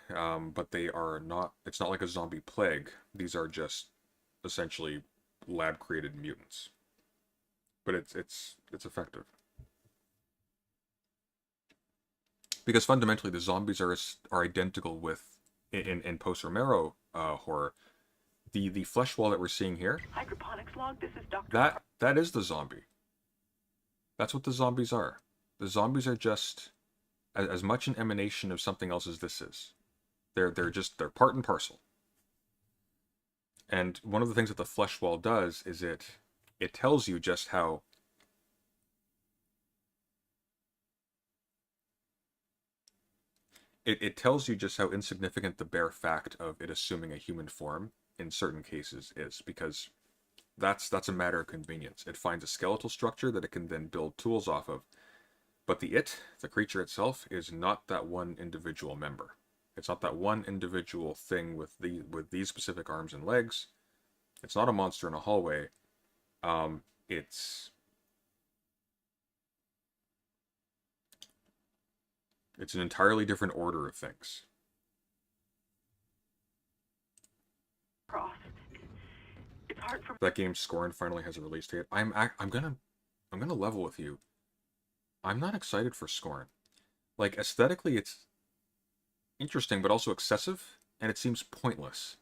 But they are not, it's not like a zombie plague. These are just essentially lab-created mutants. But it's effective. Because fundamentally, the zombies are identical with, in post-Romero horror, the flesh wall that we're seeing here, Hydroponics log, this is Dr. that is the zombie. That's what the zombies are. The zombies are just as much an emanation of something else as this is. They're part and parcel. And one of the things that the flesh wall does is it tells you just how it tells you just how insignificant the bare fact of it assuming a human form in certain cases is, because that's a matter of convenience. It finds a skeletal structure that it can then build tools off of. But the creature itself, is not that one individual member. It's not that one individual thing with these specific arms and legs. It's not a monster in a hallway. It's an entirely different order of things. Cross. It's hard for That game Scorn finally has a release date. I'm gonna level with you. I'm not excited for Scorn. Like, aesthetically, it's interesting, but also excessive, and it seems pointless.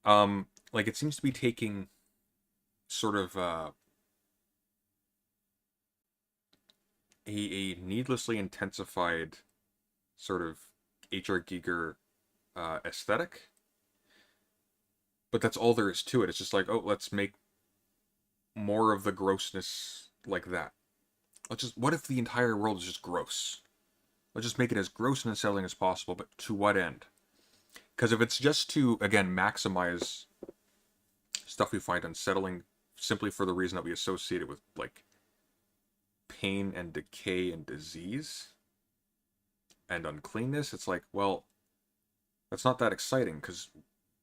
Like, it seems to be taking sort of a needlessly intensified sort of H.R. Giger aesthetic, but that's all there is to it. It's just like, oh, let's make more of the grossness like that. What if the entire world is just gross? Let's just make it as gross and unsettling as possible, but to what end? Because if it's just to, again, maximize stuff we find unsettling simply for the reason that we associate it with, like, pain and decay and disease and uncleanness, it's like, well, that's not that exciting, because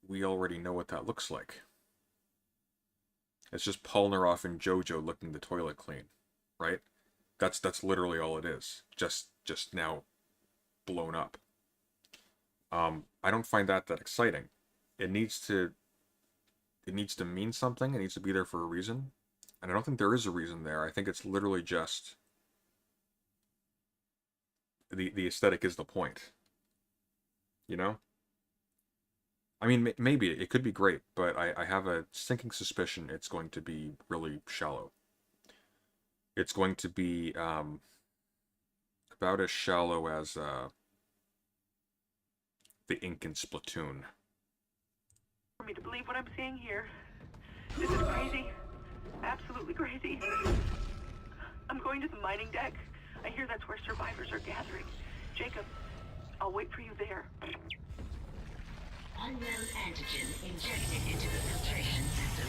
we already know what that looks like. It's just Polnareff and JoJo looking the toilet clean, right? That's literally all it is. Just now blown up. I don't find that exciting. It needs to mean something. It needs to be there for a reason. And I don't think there is a reason there. I think it's literally just the aesthetic is the point. You know? I mean, maybe it could be great, but I have a sinking suspicion it's going to be really shallow. It's going to be about as shallow as the ink in Splatoon. for me to believe what I'm seeing here. This is crazy. Absolutely crazy. I'm going to the mining deck. I hear that's where survivors are gathering. Jacob, I'll wait for you there. Unknown antigen injected into the filtration system.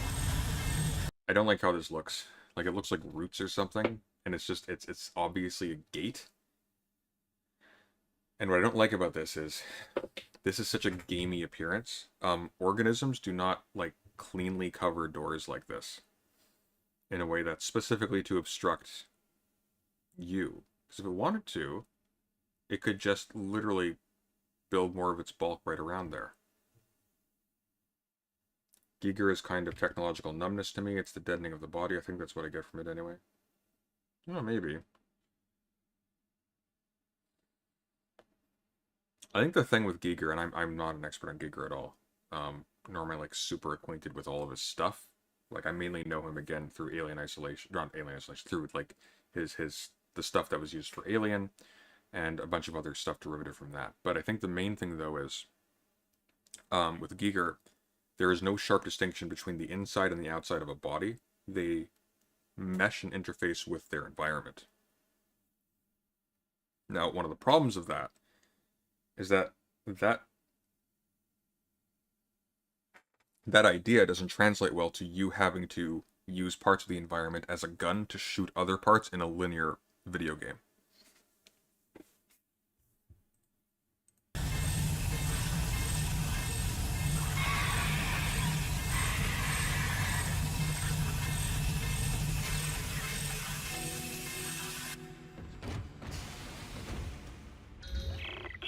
I don't like how this looks. Like, it looks like roots or something, and it's obviously a gate. And what I don't like about this is such a gamey appearance. Organisms do not, like, cleanly cover doors like this in a way that's specifically to obstruct you. Because if it wanted to, it could just literally build more of its bulk right around there. Giger is kind of technological numbness to me. It's the deadening of the body. I think that's what I get from it anyway. Oh, maybe. I think the thing with Giger, and I'm not an expert on Giger at all, nor am I, like, super acquainted with all of his stuff. Like, I mainly know him again through Alien Isolation, not Alien Isolation, through, like, the stuff that was used for Alien, and a bunch of other stuff derivative from that. But I think the main thing, though, is, with Giger, there is no sharp distinction between the inside and the outside of a body. They mesh and interface with their environment. Now, one of the problems of that is that idea doesn't translate well to you having to use parts of the environment as a gun to shoot other parts in a linear video game.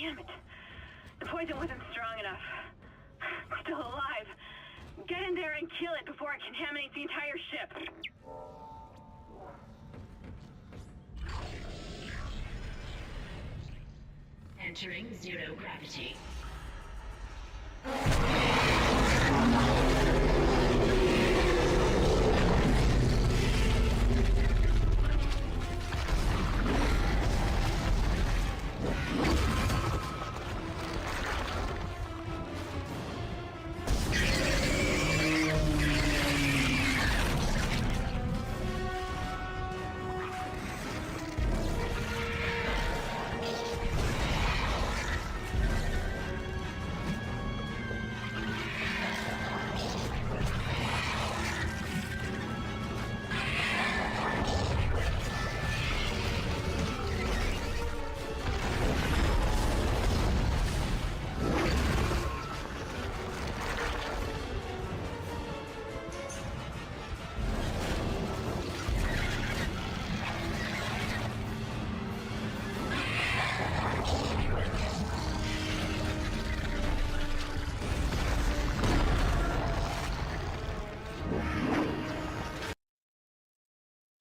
Damn it. The poison wasn't strong enough. It's still alive. Get in there and kill it before it contaminates the entire ship. Entering zero gravity.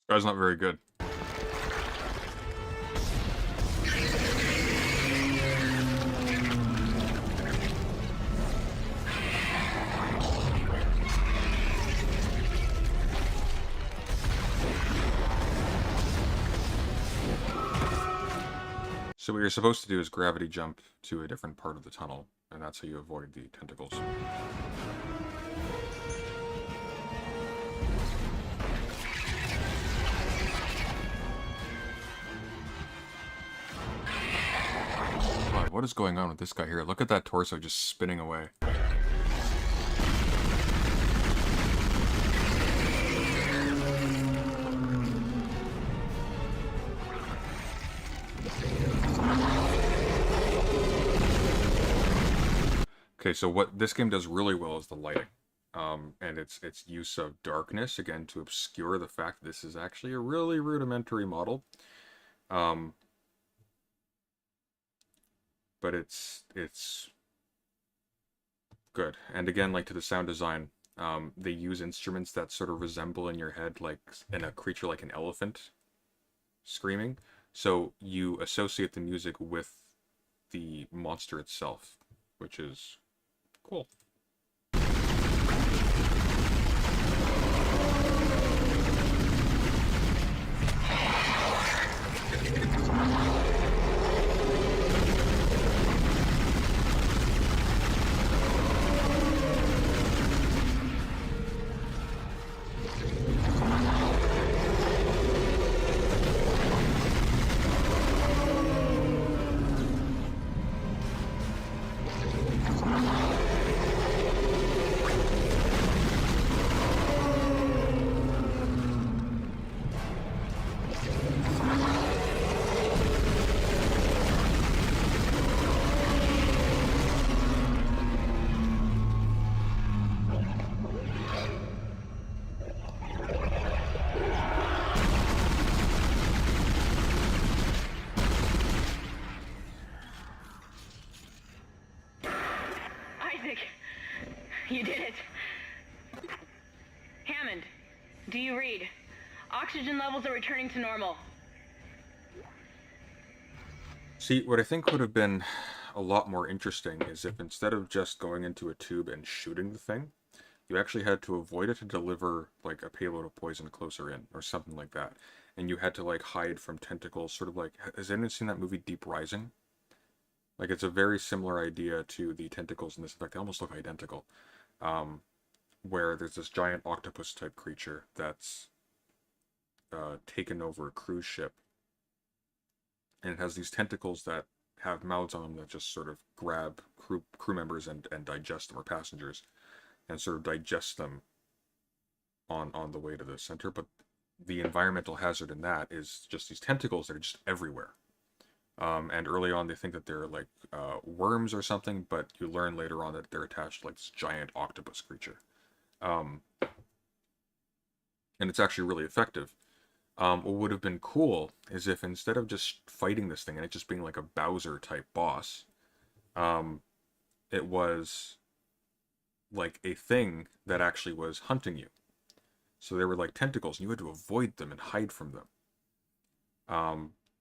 That's not very good. So what you're supposed to do is gravity jump to a different part of the tunnel, and that's how you avoid the tentacles. God, what is going on with this guy here? Look at that torso just spinning away. Okay, so what this game does really well is the lighting. And its use of darkness, again, to obscure the fact that this is actually a really rudimentary model. But it's good. And again, like to the sound design, they use instruments that sort of resemble in your head, like in a creature like an elephant screaming. So you associate the music with the monster itself, which is cool. You did it. Hammond, do you read? Oxygen levels are returning to normal. See, what I think would have been a lot more interesting is if instead of just going into a tube and shooting the thing, you actually had to avoid it to deliver, like, a payload of poison closer in, or something like that. And you had to, like, hide from tentacles, sort of like... Has anyone seen that movie Deep Rising? Like, it's a very similar idea to the tentacles in this. In fact, they almost look identical. Where there's this giant octopus-type creature that's taken over a cruise ship. And it has these tentacles that have mouths on them that just sort of grab crew members and digest them, or passengers, and sort of digest them on the way to the center. But the environmental hazard in that is just these tentacles that are just everywhere. And early on they think that they're like worms or something, but you learn later on that they're attached to like this giant octopus creature. And it's actually really effective. What would have been cool is if instead of just fighting this thing and it just being like a Bowser type boss, it was like a thing that actually was hunting you. So they were like tentacles and you had to avoid them and hide from them.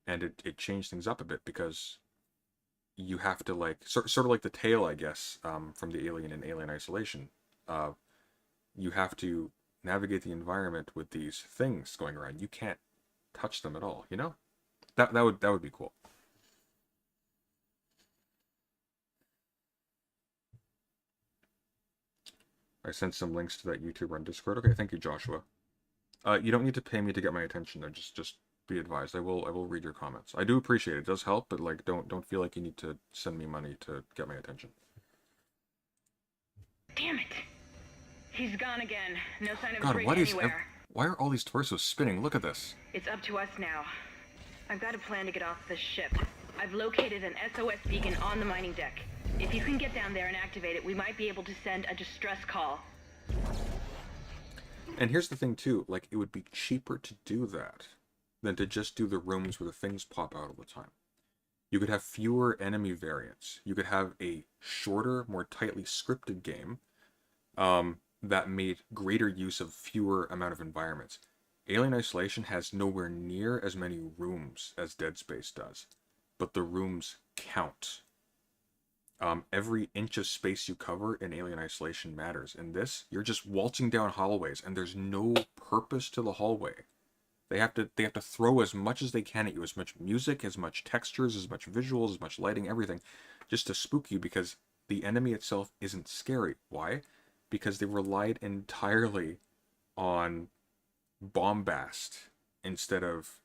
And it changed things up a bit because you have to like, sort of like the tail, I guess, from the Alien and Alien Isolation. You have to navigate the environment with these things going around. You can't touch them at all, you know? That would be cool. I sent some links to that YouTuber on Discord. Okay, thank you, Joshua. You don't need to pay me to get my attention though. Just be advised. I will read your comments. I do appreciate it. It does help, but like don't feel like you need to send me money to get my attention. Damn it. He's gone again. No sign of God, his rig what is... anywhere. Why are all these torsos spinning? Look at this. It's up to us now. I've got a plan to get off this ship. I've located an SOS beacon on the mining deck. If you can get down there and activate it, we might be able to send a distress call. And here's the thing too, like it would be cheaper to do that than to just do the rooms where the things pop out all the time. You could have fewer enemy variants. You could have a shorter, more tightly scripted game that made greater use of fewer amount of environments. Alien Isolation has nowhere near as many rooms as Dead Space does, but the rooms count. Every inch of space you cover in Alien Isolation matters. In this, you're just waltzing down hallways, and there's no purpose to the hallway. They have to throw as much as they can at you, as much music, as much textures, as much visuals, as much lighting, everything, just to spook you, because the enemy itself isn't scary. Why? Because they relied entirely on bombast instead of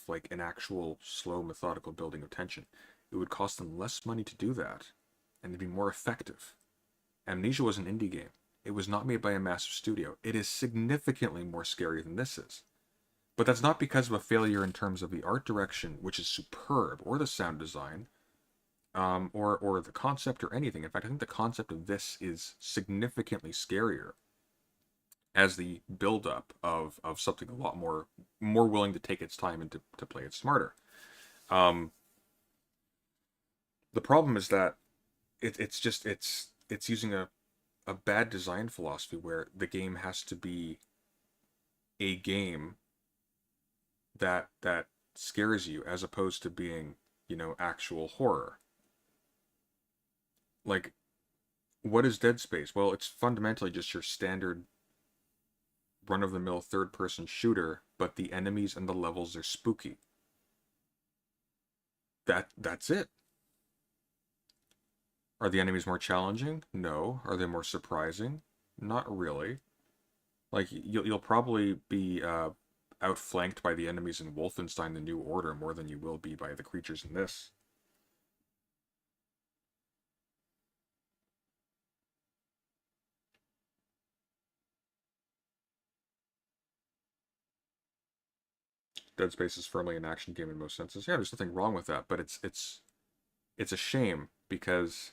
like an actual slow, methodical building of tension. It would cost them less money to do that, and it'd be more effective. Amnesia was an indie game. It was not made by a massive studio. It is significantly more scary than this is. But that's not because of a failure in terms of the art direction, which is superb, or the sound design, or the concept or anything. In fact, I think the concept of this is significantly scarier as the build-up of something a lot more willing to take its time and to play it smarter. The problem is that it's using a bad design philosophy where the game has to be a game that scares you as opposed to being, actual horror. Like, what is Dead Space? Well, it's fundamentally just your standard run-of-the-mill third-person shooter, but the enemies and the levels are spooky. That's it. Are the enemies more challenging? No. Are they more surprising? Not really. Like, you'll probably be outflanked by the enemies in Wolfenstein: The New Order more than you will be by the creatures in this. Dead Space is firmly an action game in most senses. Yeah, there's nothing wrong with that, but it's a shame because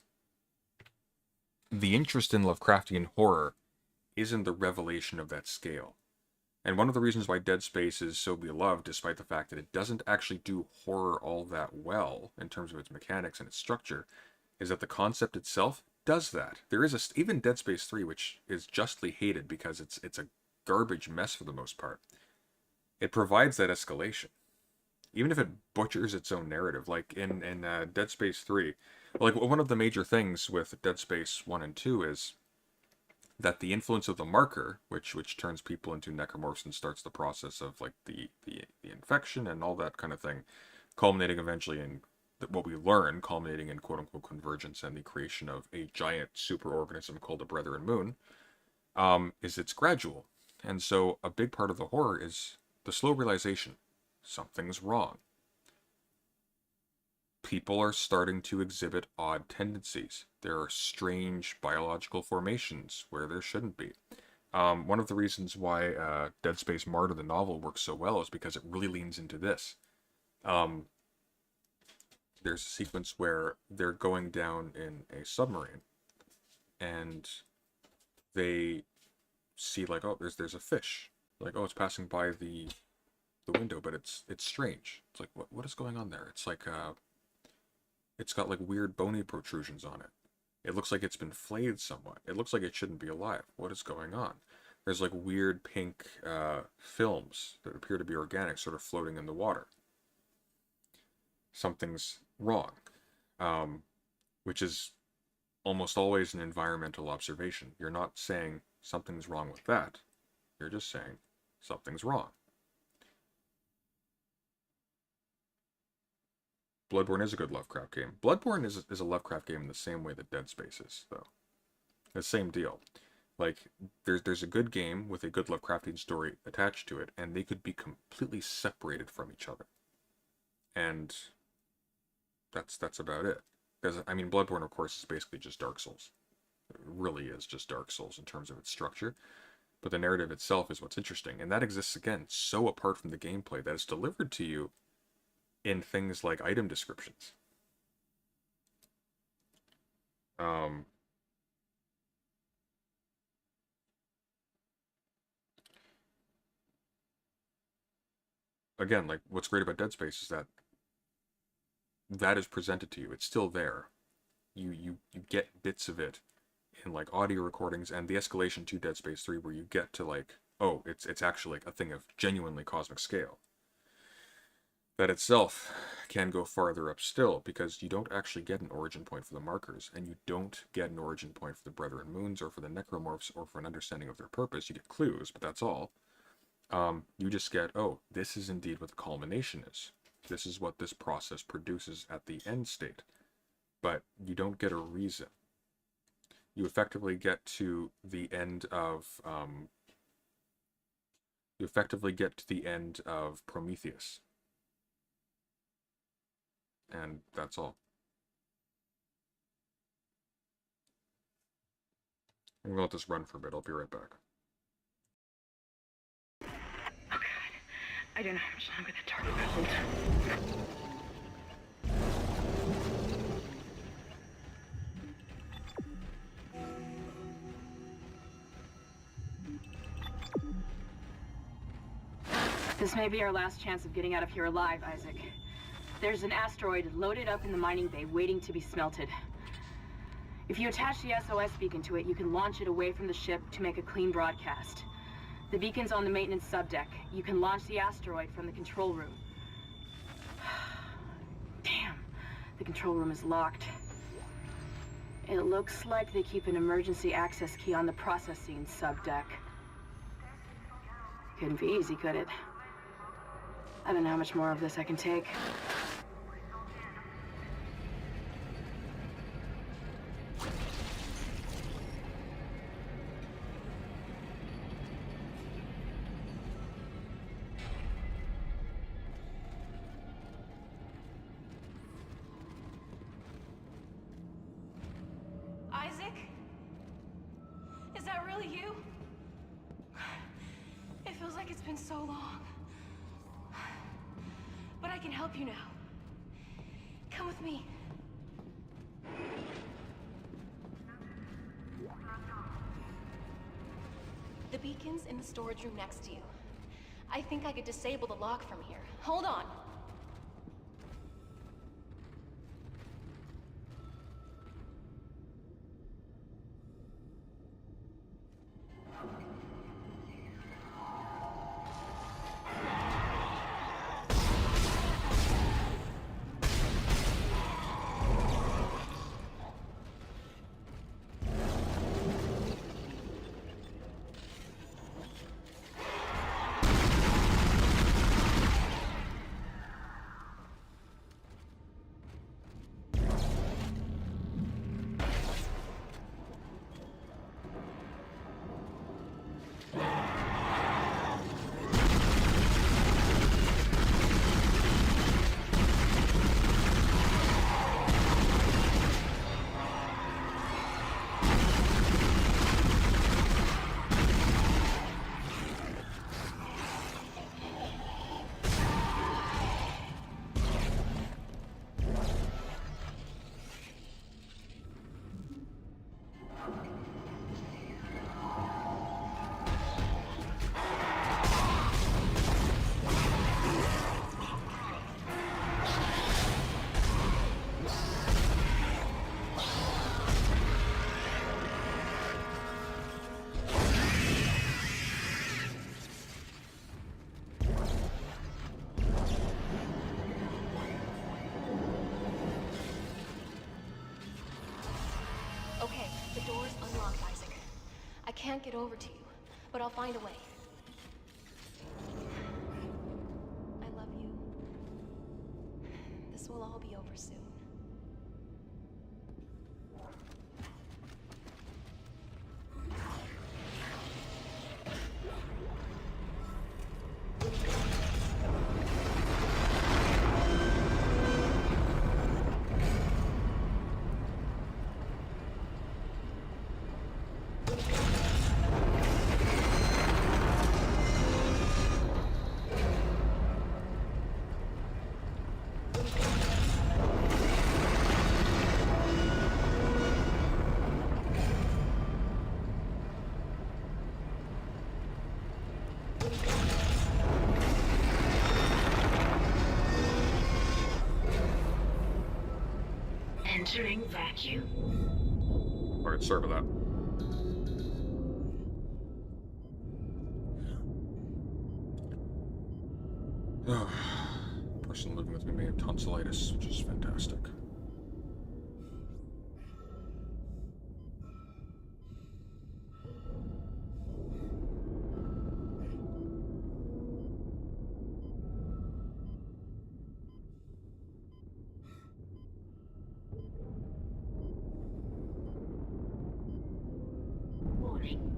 the interest in Lovecraftian horror isn't the revelation of that scale. And one of the reasons why Dead Space is so beloved, despite the fact that it doesn't actually do horror all that well in terms of its mechanics and its structure, is that the concept itself does that. There is even Dead Space 3, which is justly hated because it's a garbage mess for the most part. It provides that escalation. Even if it butchers its own narrative, like in Dead Space 3, like one of the major things with Dead Space 1 and 2 is that the influence of the marker, which turns people into necromorphs and starts the process of like the infection and all that kind of thing, culminating eventually in what we learn, culminating in quote-unquote convergence and the creation of a giant superorganism called the Brethren Moon, is it's gradual. And so a big part of the horror is the slow realization something's wrong. People are starting to exhibit odd tendencies. There are strange biological formations where there shouldn't be. One of the reasons why Dead Space Martyr, the novel, works so well is because it really leans into this. There's a sequence where they're going down in a submarine, and they see, like, oh, there's a fish. Like, oh, it's passing by the window, but it's strange. It's like, what is going on there? It's like, it's got like weird bony protrusions on it. It looks like it's been flayed somewhat. It looks like it shouldn't be alive. What is going on? There's like weird pink films that appear to be organic, sort of floating in the water. Something's wrong, which is almost always an environmental observation. You're not saying something's wrong with that. You're just saying something's wrong. Bloodborne is a good Lovecraft game. Bloodborne is a Lovecraft game in the same way that Dead Space is, though. The same deal. Like, there's a good game with a good Lovecraftian story attached to it, and they could be completely separated from each other. And that's about it. Because, I mean, Bloodborne, of course, is basically just Dark Souls. It really is just Dark Souls in terms of its structure. But the narrative itself is what's interesting. And that exists, again, so apart from the gameplay that it's delivered to you in things like item descriptions. Again, like, what's great about Dead Space is that is presented to you. It's still there. You get bits of it in, like, audio recordings, and the escalation to Dead Space 3 where you get to, like, oh, it's actually a thing of genuinely cosmic scale. That itself can go farther up still, because you don't actually get an origin point for the markers, and you don't get an origin point for the Brethren Moons, or for the Necromorphs, or for an understanding of their purpose. You get clues, but that's all. You just get, oh, this is indeed what the culmination is. This is what this process produces at the end state. But you don't get a reason. You effectively get to the end of Prometheus. And that's all. I'm gonna let this run for a bit. I'll be right back. Oh God, I don't know how much longer the target will hold. This may be our last chance of getting out of here alive, Isaac. There's an asteroid loaded up in the mining bay waiting to be smelted. If you attach the SOS beacon to it, you can launch it away from the ship to make a clean broadcast. The beacon's on the maintenance subdeck. You can launch the asteroid from the control room. Damn, the control room is locked. It looks like they keep an emergency access key on the processing subdeck. Couldn't be easy, could it? I don't know how much more of this I can take. Isaac? Is that really you? It feels like it's been so long. But I can help you now. Come with me. The beacon's in the storage room next to you. I think I could disable the lock from here. Hold on. Okay, the door's unlocked, Isaac. I can't get over to you, but I'll find a way. I love you. This will all be over soon. Entering vacuum. Alright, sorry about that. Person living with me may have tonsillitis, which is fantastic. Warning.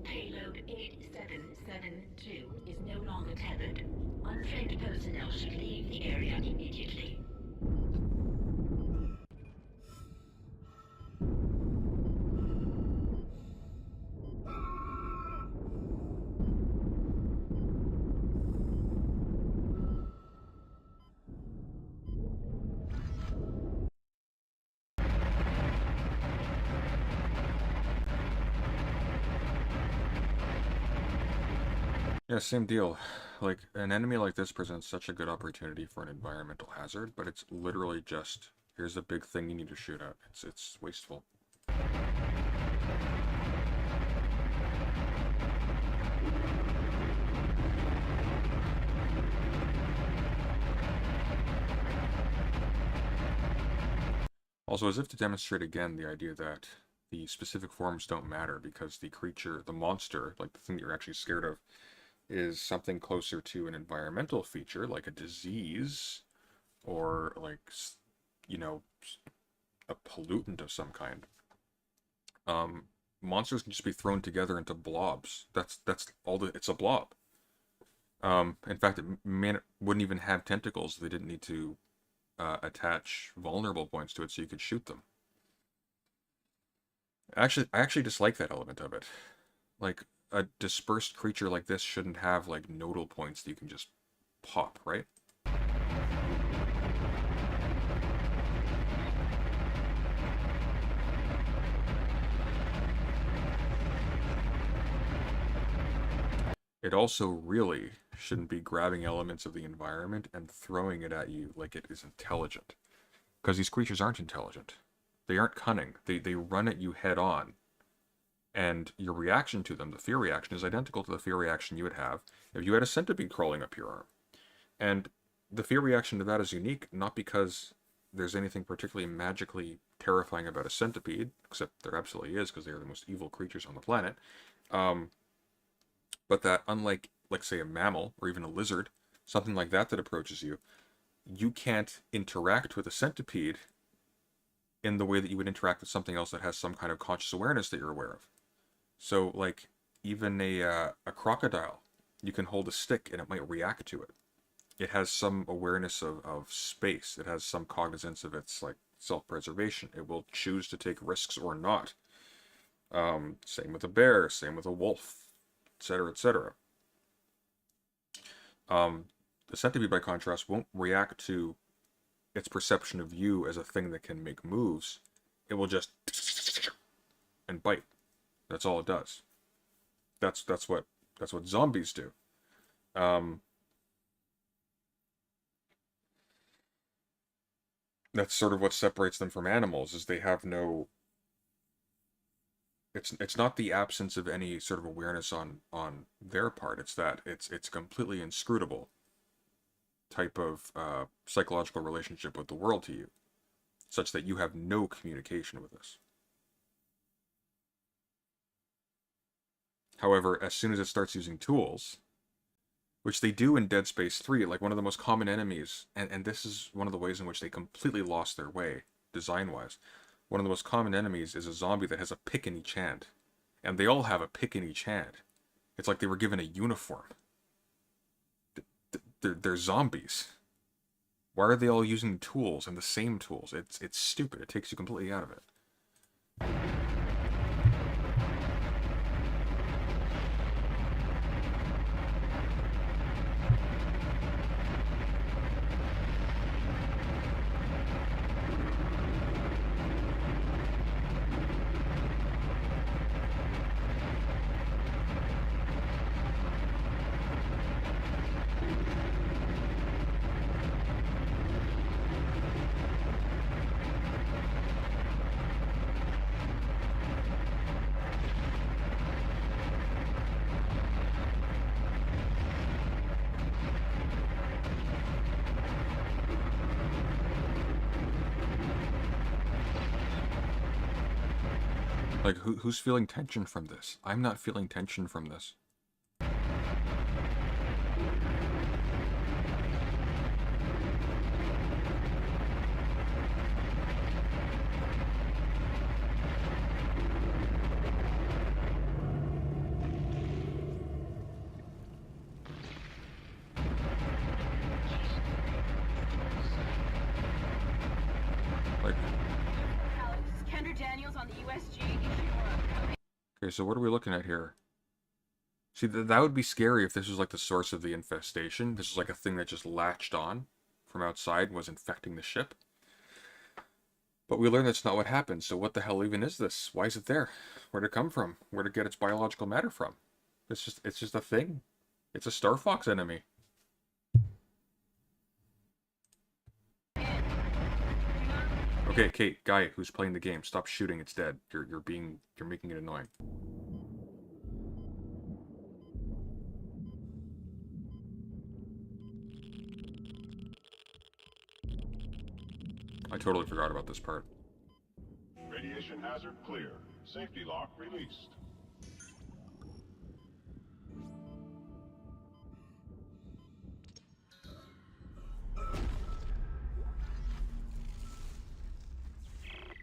Payload 8772 is no longer tethered. Untrained personnel should leave the area immediately. Yeah, same deal. Like, an enemy like this presents such a good opportunity for an environmental hazard, but it's literally just, here's a big thing you need to shoot at. It's wasteful. Also, as if to demonstrate again the idea that the specific forms don't matter because the creature, the monster, like the thing that you're actually scared of, is something closer to an environmental feature, like a disease, or like, you know, a pollutant of some kind. Monsters can just be thrown together into blobs. That's all. It's a blob. In fact, it wouldn't even have tentacles. They didn't need to attach vulnerable points to it, so you could shoot them. I actually dislike that element of it. Like, a dispersed creature like this shouldn't have, like, nodal points that you can just pop, right? It also really shouldn't be grabbing elements of the environment and throwing it at you like it is intelligent. Because these creatures aren't intelligent. They aren't cunning. They run at you head on. And your reaction to them, the fear reaction, is identical to the fear reaction you would have if you had a centipede crawling up your arm. And the fear reaction to that is unique, not because there's anything particularly magically terrifying about a centipede, except there absolutely is, because they are the most evil creatures on the planet. But that unlike, like, say, a mammal, or even a lizard, something like that approaches you, you can't interact with a centipede in the way that you would interact with something else that has some kind of conscious awareness that you're aware of. So, like, even a crocodile, you can hold a stick and it might react to it. It has some awareness of space. It has some cognizance of its, like, self-preservation. It will choose to take risks or not. Same with a bear, same with a wolf, etc., etc. The centipede, by contrast, won't react to its perception of you as a thing that can make moves. It will just and bite. That's all it does. That's what zombies do. That's sort of what separates them from animals, is they have no... It's not the absence of any sort of awareness on their part. It's that it's completely inscrutable type of psychological relationship with the world to you, such that you have no communication with this. However, as soon as it starts using tools, which they do in Dead Space 3, like one of the most common enemies, and this is one of the ways in which they completely lost their way, design-wise. One of the most common enemies is a zombie that has a pick in each hand. And they all have a pick in each hand. It's like they were given a uniform. They're zombies. Why are they all using tools and the same tools? It's stupid. It takes you completely out of it. Like, who's feeling tension from this? I'm not feeling tension from this. Okay, so what are we looking at here? See, that would be scary if this was like the source of the infestation. This was like a thing that just latched on from outside and was infecting the ship. But we learned that's not what happened, so what the hell even is this? Why is it there? Where'd it come from? Where'd it get its biological matter from? It's just a thing. It's a Star Fox enemy. Okay, Kate, guy who's playing the game, stop shooting, it's dead. You're making it annoying. I totally forgot about this part. Radiation hazard clear. Safety lock released.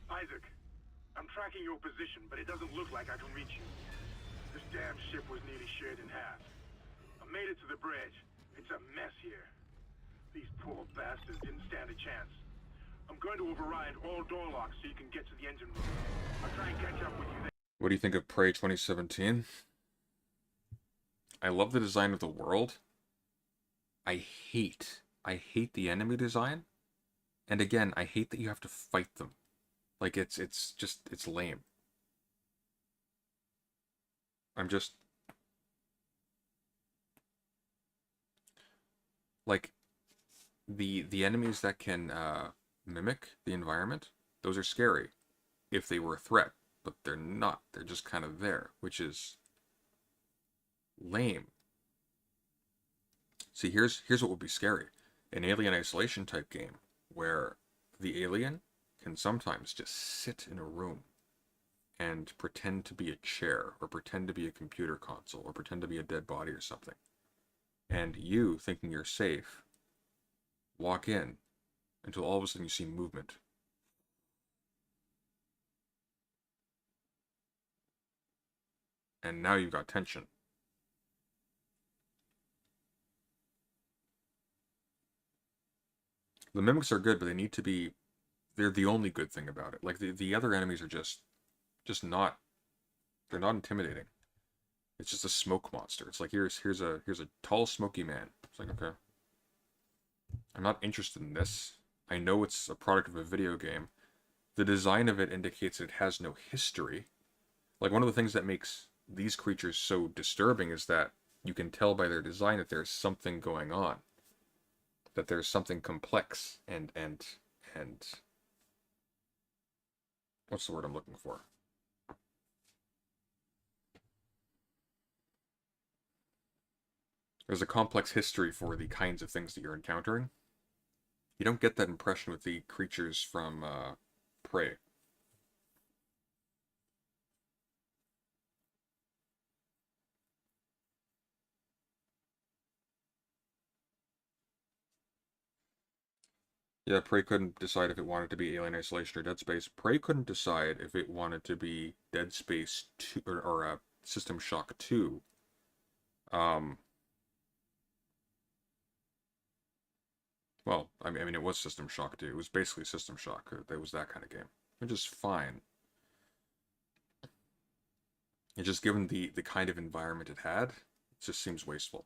Isaac, I'm tracking your position, but it doesn't look like I can reach you. This damn ship was nearly shared in half. I made it to the bridge. It's a mess here. These poor bastards didn't stand a chance. I'm going to override all door locks so you can get to the engine room. I'll try and catch up with you there. What do you think of Prey 2017? I love the design of the world. I hate the enemy design. And again, I hate that you have to fight them. Like, it's lame. I'm just... Like, the enemies that can, mimic the environment, those are scary if they were a threat, but they're not. They're just kind of there, which is lame. See, here's what would be scary. An Alien Isolation type game where the alien can sometimes just sit in a room and pretend to be a chair or pretend to be a computer console or pretend to be a dead body or something. And you, thinking you're safe, walk in until all of a sudden you see movement. And now you've got tension. The mimics are good, but they need to be... They're the only good thing about it. Like, the other enemies are just not... They're not intimidating. It's just a smoke monster. It's like, here's a tall, smoky man. It's like, okay. I'm not interested in this. I know it's a product of a video game. The design of it indicates it has no history. Like, one of the things that makes these creatures so disturbing is that you can tell by their design that there's something going on. That there's something complex and what's the word I'm looking for? There's a complex history for the kinds of things that you're encountering. You don't get that impression with the creatures from Prey. Yeah, Prey couldn't decide if it wanted to be Alien Isolation or Dead Space. Prey couldn't decide if it wanted to be Dead Space 2 or System Shock 2. Well, I mean, it was System Shock 2. It was basically System Shock. It was that kind of game, which is fine. It just, given the kind of environment it had, it just seems wasteful.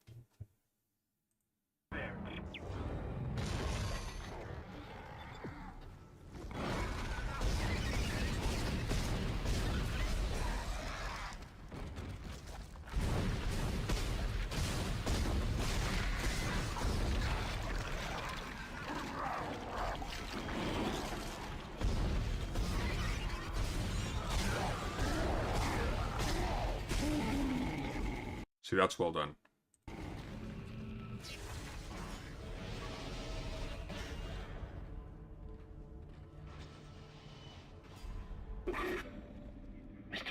See, that's well done. Mr.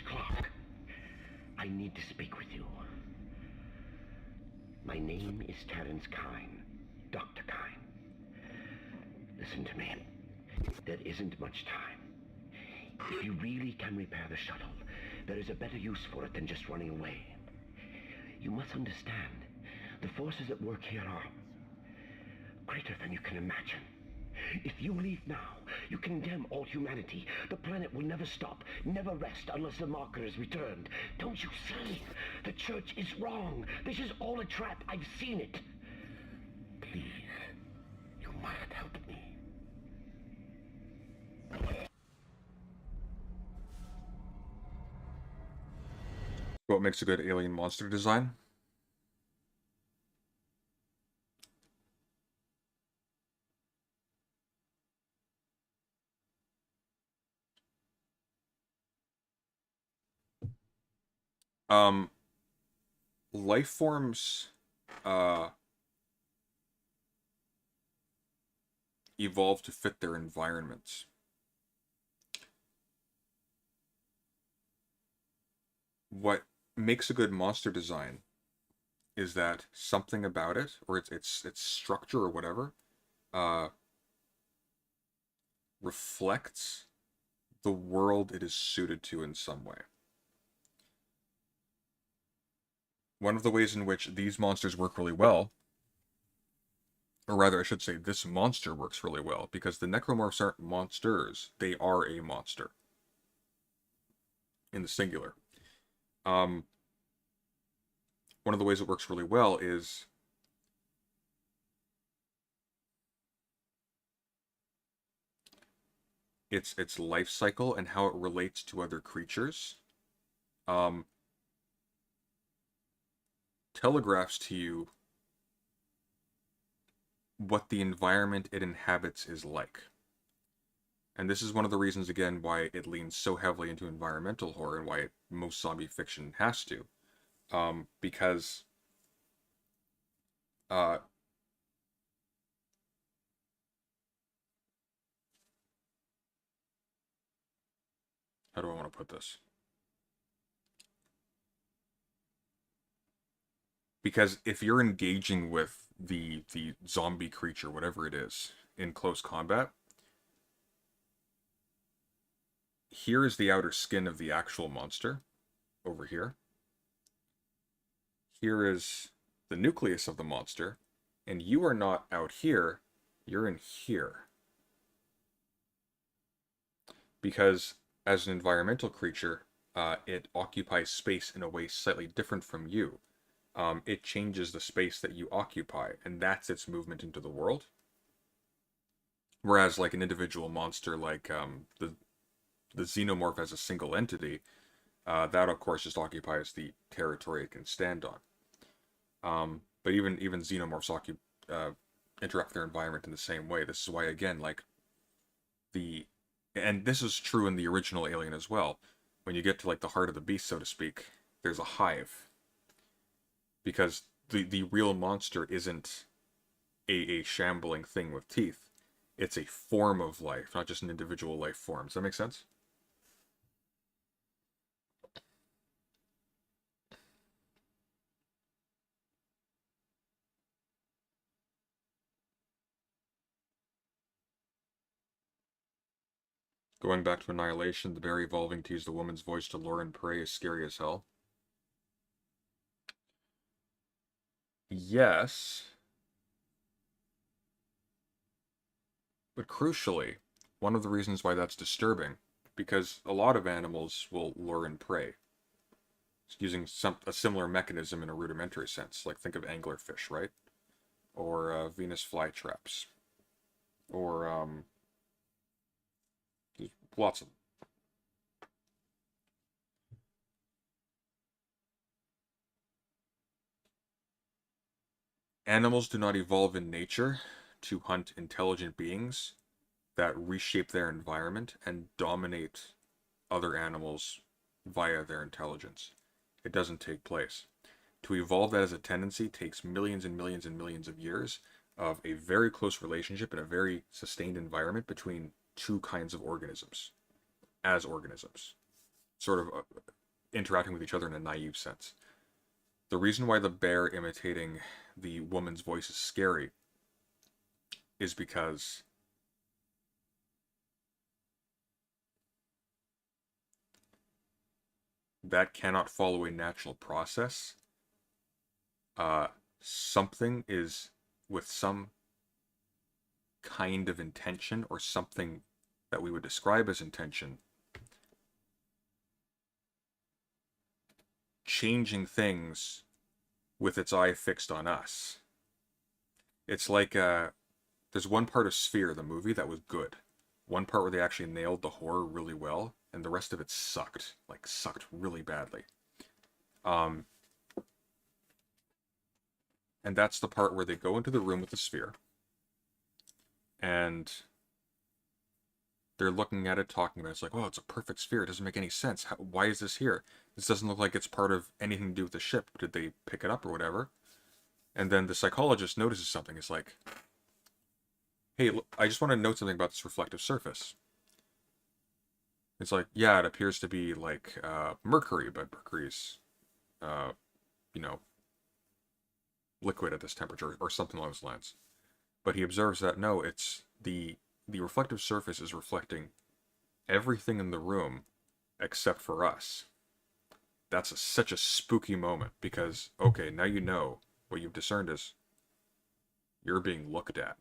I need to speak with you. My name is Terence Kine, Dr. Kine. Listen to me. There isn't much time. If you really can repair the shuttle, there is a better use for it than just running away. You must understand, the forces at work here are greater than you can imagine. If you leave now, you condemn all humanity. The planet will never stop, never rest unless the marker is returned. Don't you see? The church is wrong. This is all a trap. I've seen it. Please, you must help me. What makes a good alien monster design? Life forms evolve to fit their environments. What makes a good monster design is that something about it, or its structure or whatever, reflects the world it is suited to in some way. One of the ways in which these monsters work really well, or rather I should say this monster works really well, because the necromorphs aren't monsters, they are a monster. In the singular. One of the ways it works really well is its life cycle and how it relates to other creatures. Telegraphs to you what the environment it inhabits is like. And this is one of the reasons, again, why it leans so heavily into environmental horror and why most zombie fiction has to. Because how do I want to put this? Because if you're engaging with the zombie creature, whatever it is, in close combat, here is the outer skin of the actual monster, over here. Here is the nucleus of the monster, and you are not out here, you're in here. Because as an environmental creature, it occupies space in a way slightly different from you. It changes the space that you occupy, and that's its movement into the world. Whereas like an individual monster like the xenomorph as a single entity, that of course just occupies the territory it can stand on. But even xenomorphs interact with their environment in the same way. This is why, again, like and this is true in the original Alien as well. When you get to like the heart of the beast, so to speak, there's a hive. Because the real monster isn't a shambling thing with teeth. It's a form of life, not just an individual life form. Does that make sense? Going back to Annihilation, the bear evolving to use the woman's voice to lure and prey is scary as hell. Yes. But crucially, one of the reasons why that's disturbing, because a lot of animals will lure and prey, using a similar mechanism in a rudimentary sense. Like think of anglerfish, right? Or Venus flytraps. Or lots of them. Animals do not evolve in nature to hunt intelligent beings that reshape their environment and dominate other animals via their intelligence. It doesn't take place. To evolve that as a tendency takes millions and millions and millions of years of a very close relationship and a very sustained environment between two kinds of organisms, as organisms. Sort of interacting with each other in a naive sense. The reason why the bear imitating the woman's voice is scary is because that cannot follow a natural process. Something is with some kind of intention, or something that we would describe as intention, changing things with its eye fixed on us. It's like, there's one part of Sphere, the movie, that was good. One part where they actually nailed the horror really well, and the rest of it sucked. Like, sucked really badly. And that's the part where they go into the room with the sphere, and they're looking at it, talking about it. It's like, oh, it's a perfect sphere. It doesn't make any sense. Why is this here? This doesn't look like it's part of anything to do with the ship. Did they pick it up or whatever? And then the psychologist notices something. It's like, hey, look, I just want to note something about this reflective surface. It's like, yeah, it appears to be like mercury, but mercury's, you know, liquid at this temperature, or something along those lines. But he observes that no, it's the reflective surface is reflecting everything in the room except for us. That's such a spooky moment, because, okay, now you know what you've discerned is you're being looked at.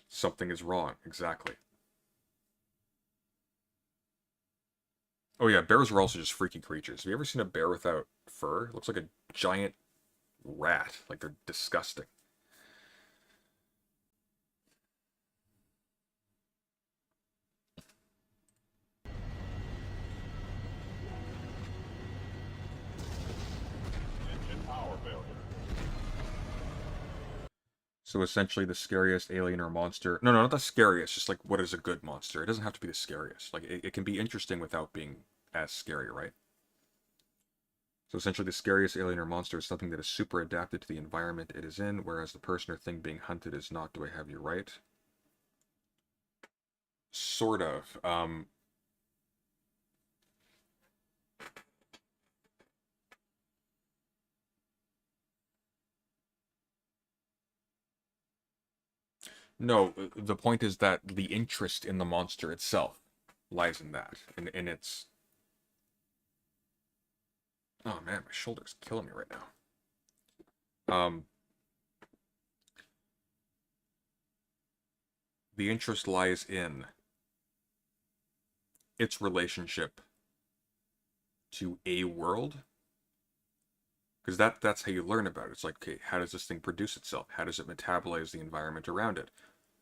Something is wrong, exactly. Oh yeah, bears were also just freaky creatures. Have you ever seen a bear without fur? It looks like a giant rat. Like, they're disgusting. Engine power failure. So essentially the scariest alien or monster... No, not the scariest, just like what is a good monster. It doesn't have to be the scariest. Like, it can be interesting without being as scary, right? So essentially the scariest alien or monster is something that is super adapted to the environment it is in, whereas the person or thing being hunted is not. Do I have you right? Sort of. No, the point is that the interest in the monster itself lies in that. And it's... Oh man, my shoulder's killing me right now. The interest lies in its relationship to a world. Because that's how you learn about it. It's like, okay, how does this thing produce itself? How does it metabolize the environment around it?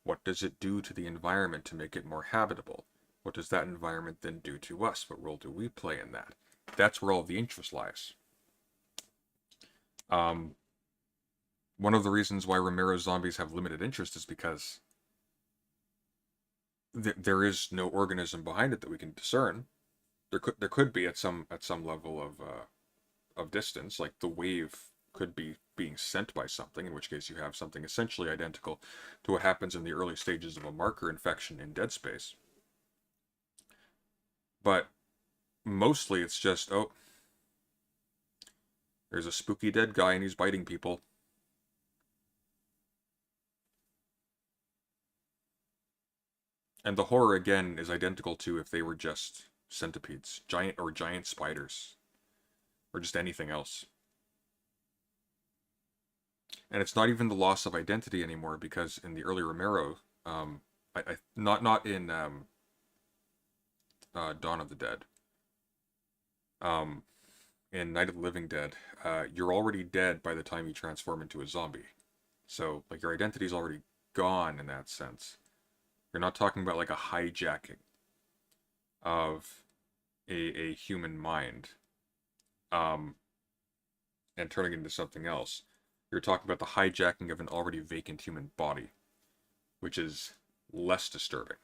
What does it do to the environment to make it more habitable? What does that environment then do to us? What role do we play in that? That's where all the interest lies. One of the reasons why Romero's zombies have limited interest is because there is no organism behind it that we can discern. There could be at some level of distance, like the wave could be being sent by something, in which case you have something essentially identical to what happens in the early stages of a marker infection in Dead Space. But mostly it's just, oh, there's a spooky dead guy and he's biting people. And the horror, again, is identical to if they were just centipedes, giant spiders, or just anything else. And it's not even the loss of identity anymore, because in the early Romero, not in Dawn of the Dead, in Night of the Living Dead, you're already dead by the time you transform into a zombie. So, like, your identity's already gone in that sense. You're not talking about, like, a hijacking of a human mind, and turning it into something else. You're talking about the hijacking of an already vacant human body, which is less disturbing.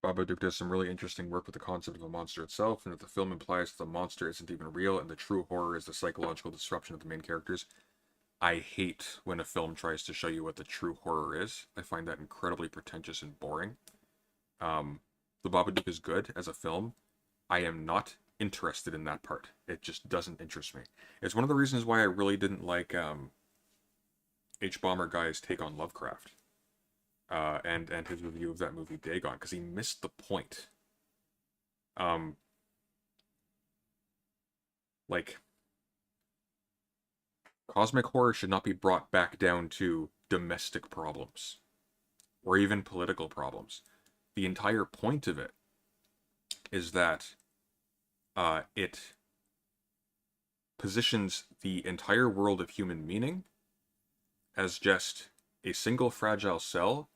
Babadook does some really interesting work with the concept of a monster itself, and that the film implies that the monster isn't even real, and the true horror is the psychological disruption of the main characters. I hate when a film tries to show you what the true horror is. I find that incredibly pretentious and boring. The Babadook is good as a film. I am not interested in that part. It just doesn't interest me. It's one of the reasons why I really didn't like H. Bomber Guy's take on Lovecraft. And his review of that movie Dagon, because he missed the point. Like, cosmic horror should not be brought back down to domestic problems, or even political problems. The entire point of it is that it positions the entire world of human meaning as just a single fragile cell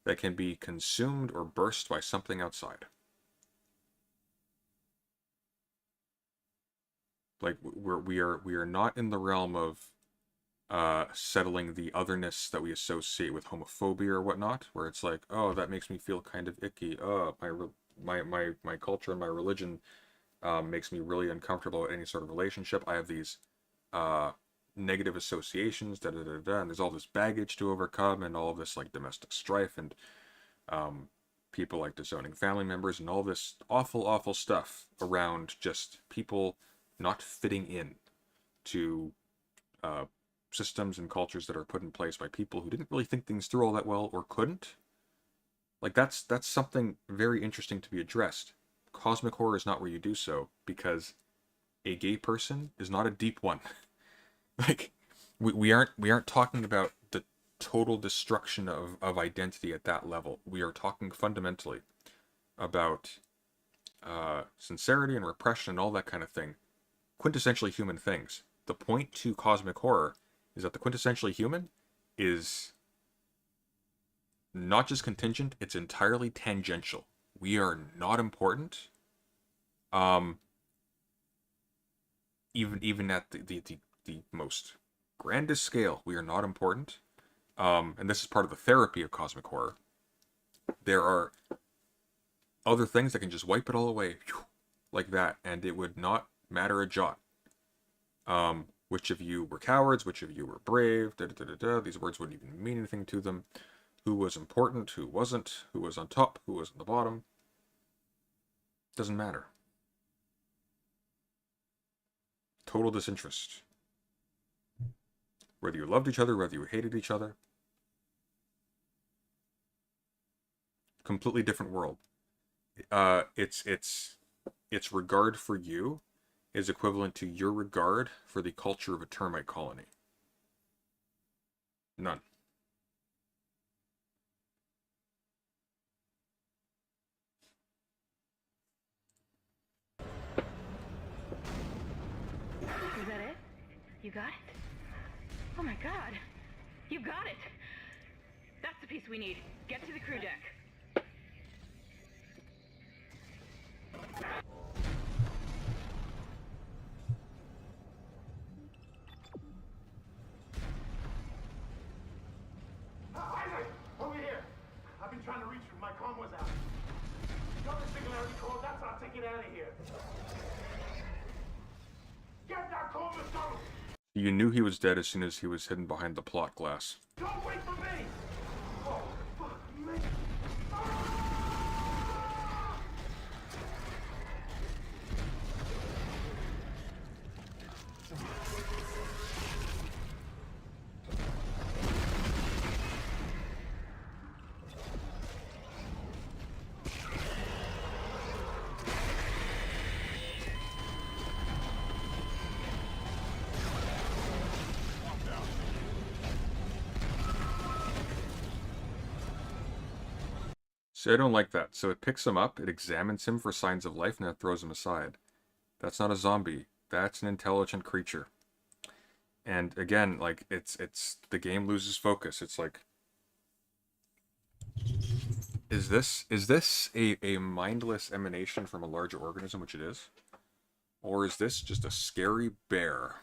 that can be consumed or burst by something outside. Like, we are not in the realm of settling the otherness that we associate with homophobia or whatnot, where it's like, oh, that makes me feel kind of icky. Oh, my culture and my religion makes me really uncomfortable with any sort of relationship. I have these negative associations, and there's all this baggage to overcome, and all this like domestic strife, and people like disowning family members, and all this awful stuff around just people not fitting in to systems and cultures that are put in place by people who didn't really think things through all that well, or couldn't. Like, that's something very interesting to be addressed. Cosmic horror is not where you do so, because a gay person is not a deep one. Like, we aren't talking about the total destruction of identity at that level. We are talking fundamentally about sincerity and repression and all that kind of thing. Quintessentially human things. The point to cosmic horror is that the quintessentially human is not just contingent, it's entirely tangential. We are not important. Even at the most grandest scale, we are not important. And this is part of the therapy of cosmic horror. There are other things that can just wipe it all away, like that, and it would not matter a jot. Which of you were cowards, which of you were brave, These words wouldn't even mean anything to them. Who was important, who wasn't, who was on top, who was on the bottom. Doesn't matter. Total disinterest. Whether you loved each other, whether you hated each other. Completely different world. Its regard for you is equivalent to your regard for the culture of a termite colony. None. Is that it? You got it? Oh my god. You got it! That's the piece we need. Get to the crew deck. Isaac! Over here! I've been trying to reach you. My comm was out. Got the singularity code. That's our ticket out of here. Get that code, Mr. You knew he was dead as soon as he was hidden behind the plot glass. Don't wait for me! Oh, fuck me! See, I don't like that. So it picks him up, it examines him for signs of life, and then it throws him aside. That's not a zombie. That's an intelligent creature. And again, like, it's the game loses focus. It's like, is this a mindless emanation from a larger organism, which it is? Or is this just a scary bear?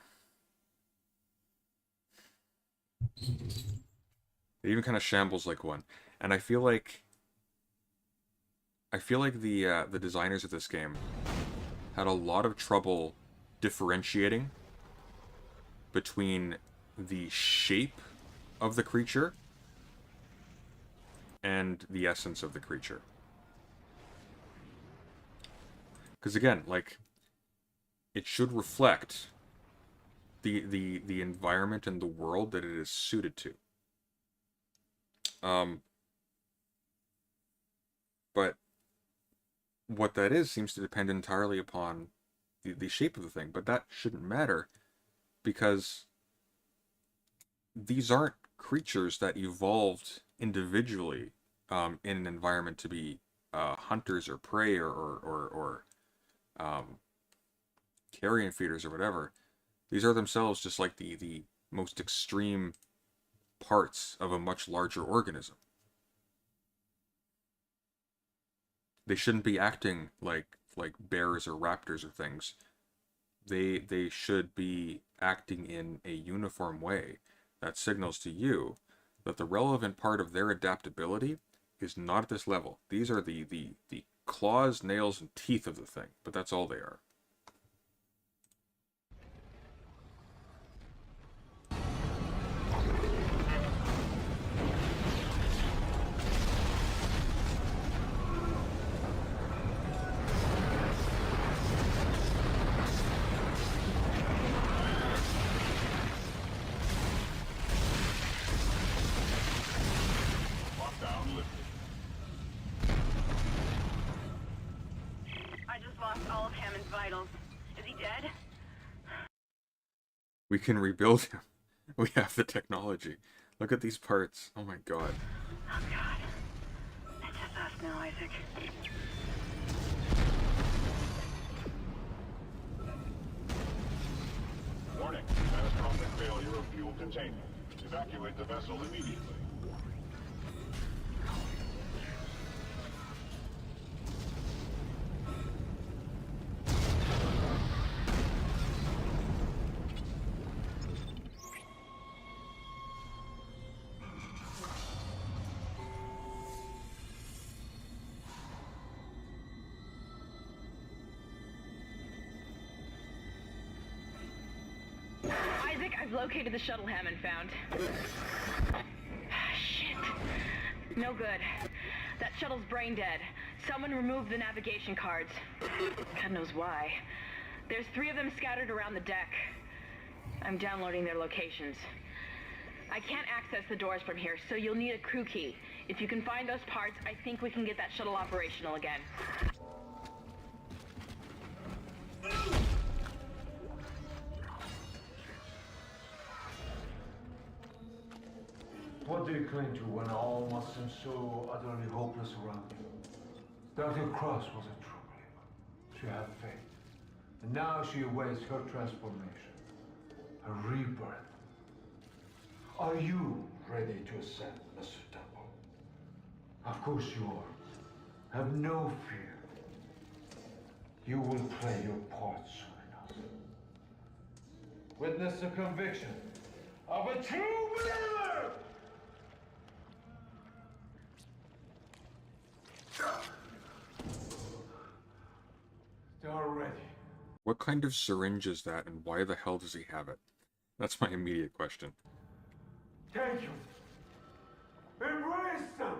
It even kind of shambles like one. And I feel like I feel like the designers of this game had a lot of trouble differentiating between the shape of the creature and the essence of the creature. Because again, like, it should reflect the environment and the world that it is suited to. But what that is seems to depend entirely upon the shape of the thing. But that shouldn't matter, because these aren't creatures that evolved individually in an environment to be hunters or prey or carrion feeders or whatever. These are themselves just like the most extreme parts of a much larger organism. They shouldn't be acting like bears or raptors or things. They should be acting in a uniform way that signals to you that the relevant part of their adaptability is not at this level. These are the claws, nails, and teeth of the thing, but that's all they are. We can rebuild him. We have the technology. Look at these parts. Oh my god. Oh god. It's just us now, Isaac. Warning. Catastrophic failure of fuel containment. Evacuate the vessel immediately. I've located the shuttle Hammond found. Shit. No good. That shuttle's brain dead. Someone removed the navigation cards. God knows why. There's 3 of them scattered around the deck. I'm downloading their locations. I can't access the doors from here, so you'll need a crew key. If you can find those parts, I think we can get that shuttle operational again. What do you cling to when all must seem so utterly hopeless around you? Dr. Cross was a true believer. She had faith. And now she awaits her transformation, her rebirth. Are you ready to ascend, Mr. Temple? Of course you are. Have no fear. You will play your part soon enough. Witness the conviction of a true believer! They're ready. What kind of syringe is that, and why the hell does he have it? That's my immediate question. Thank you. Embrace them!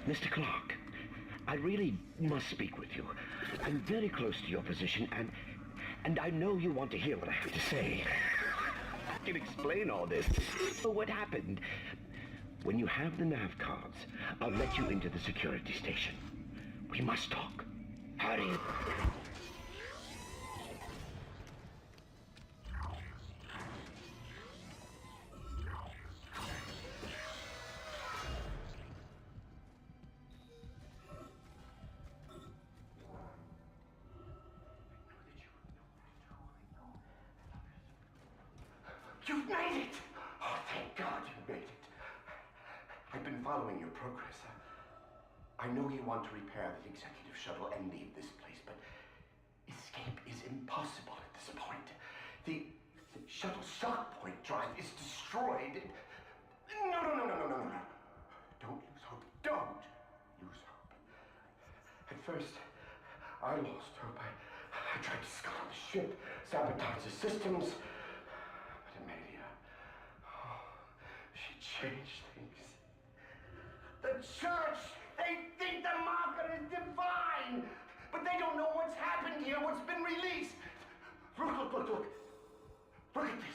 Mr. Clark, I really must speak with you. I'm very close to your position, and I know you want to hear what I have to say. can explain all this. So what happened? When you have the nav cards, I'll let you into the security station. We must talk. Hurry. You've made it! Oh, thank God you made it. I've been following your progress. I know you want to repair the executive shuttle and leave this place, but escape is impossible at this point. The shuttle shock point drive is destroyed. No. Don't lose hope. Don't lose hope. At first, I lost hope. I tried to scuttle the ship, sabotage the systems. But Amelia, she changed things. The church, they think the marker is divine, but they don't know what's happened here, what's been released. Look. Look at this.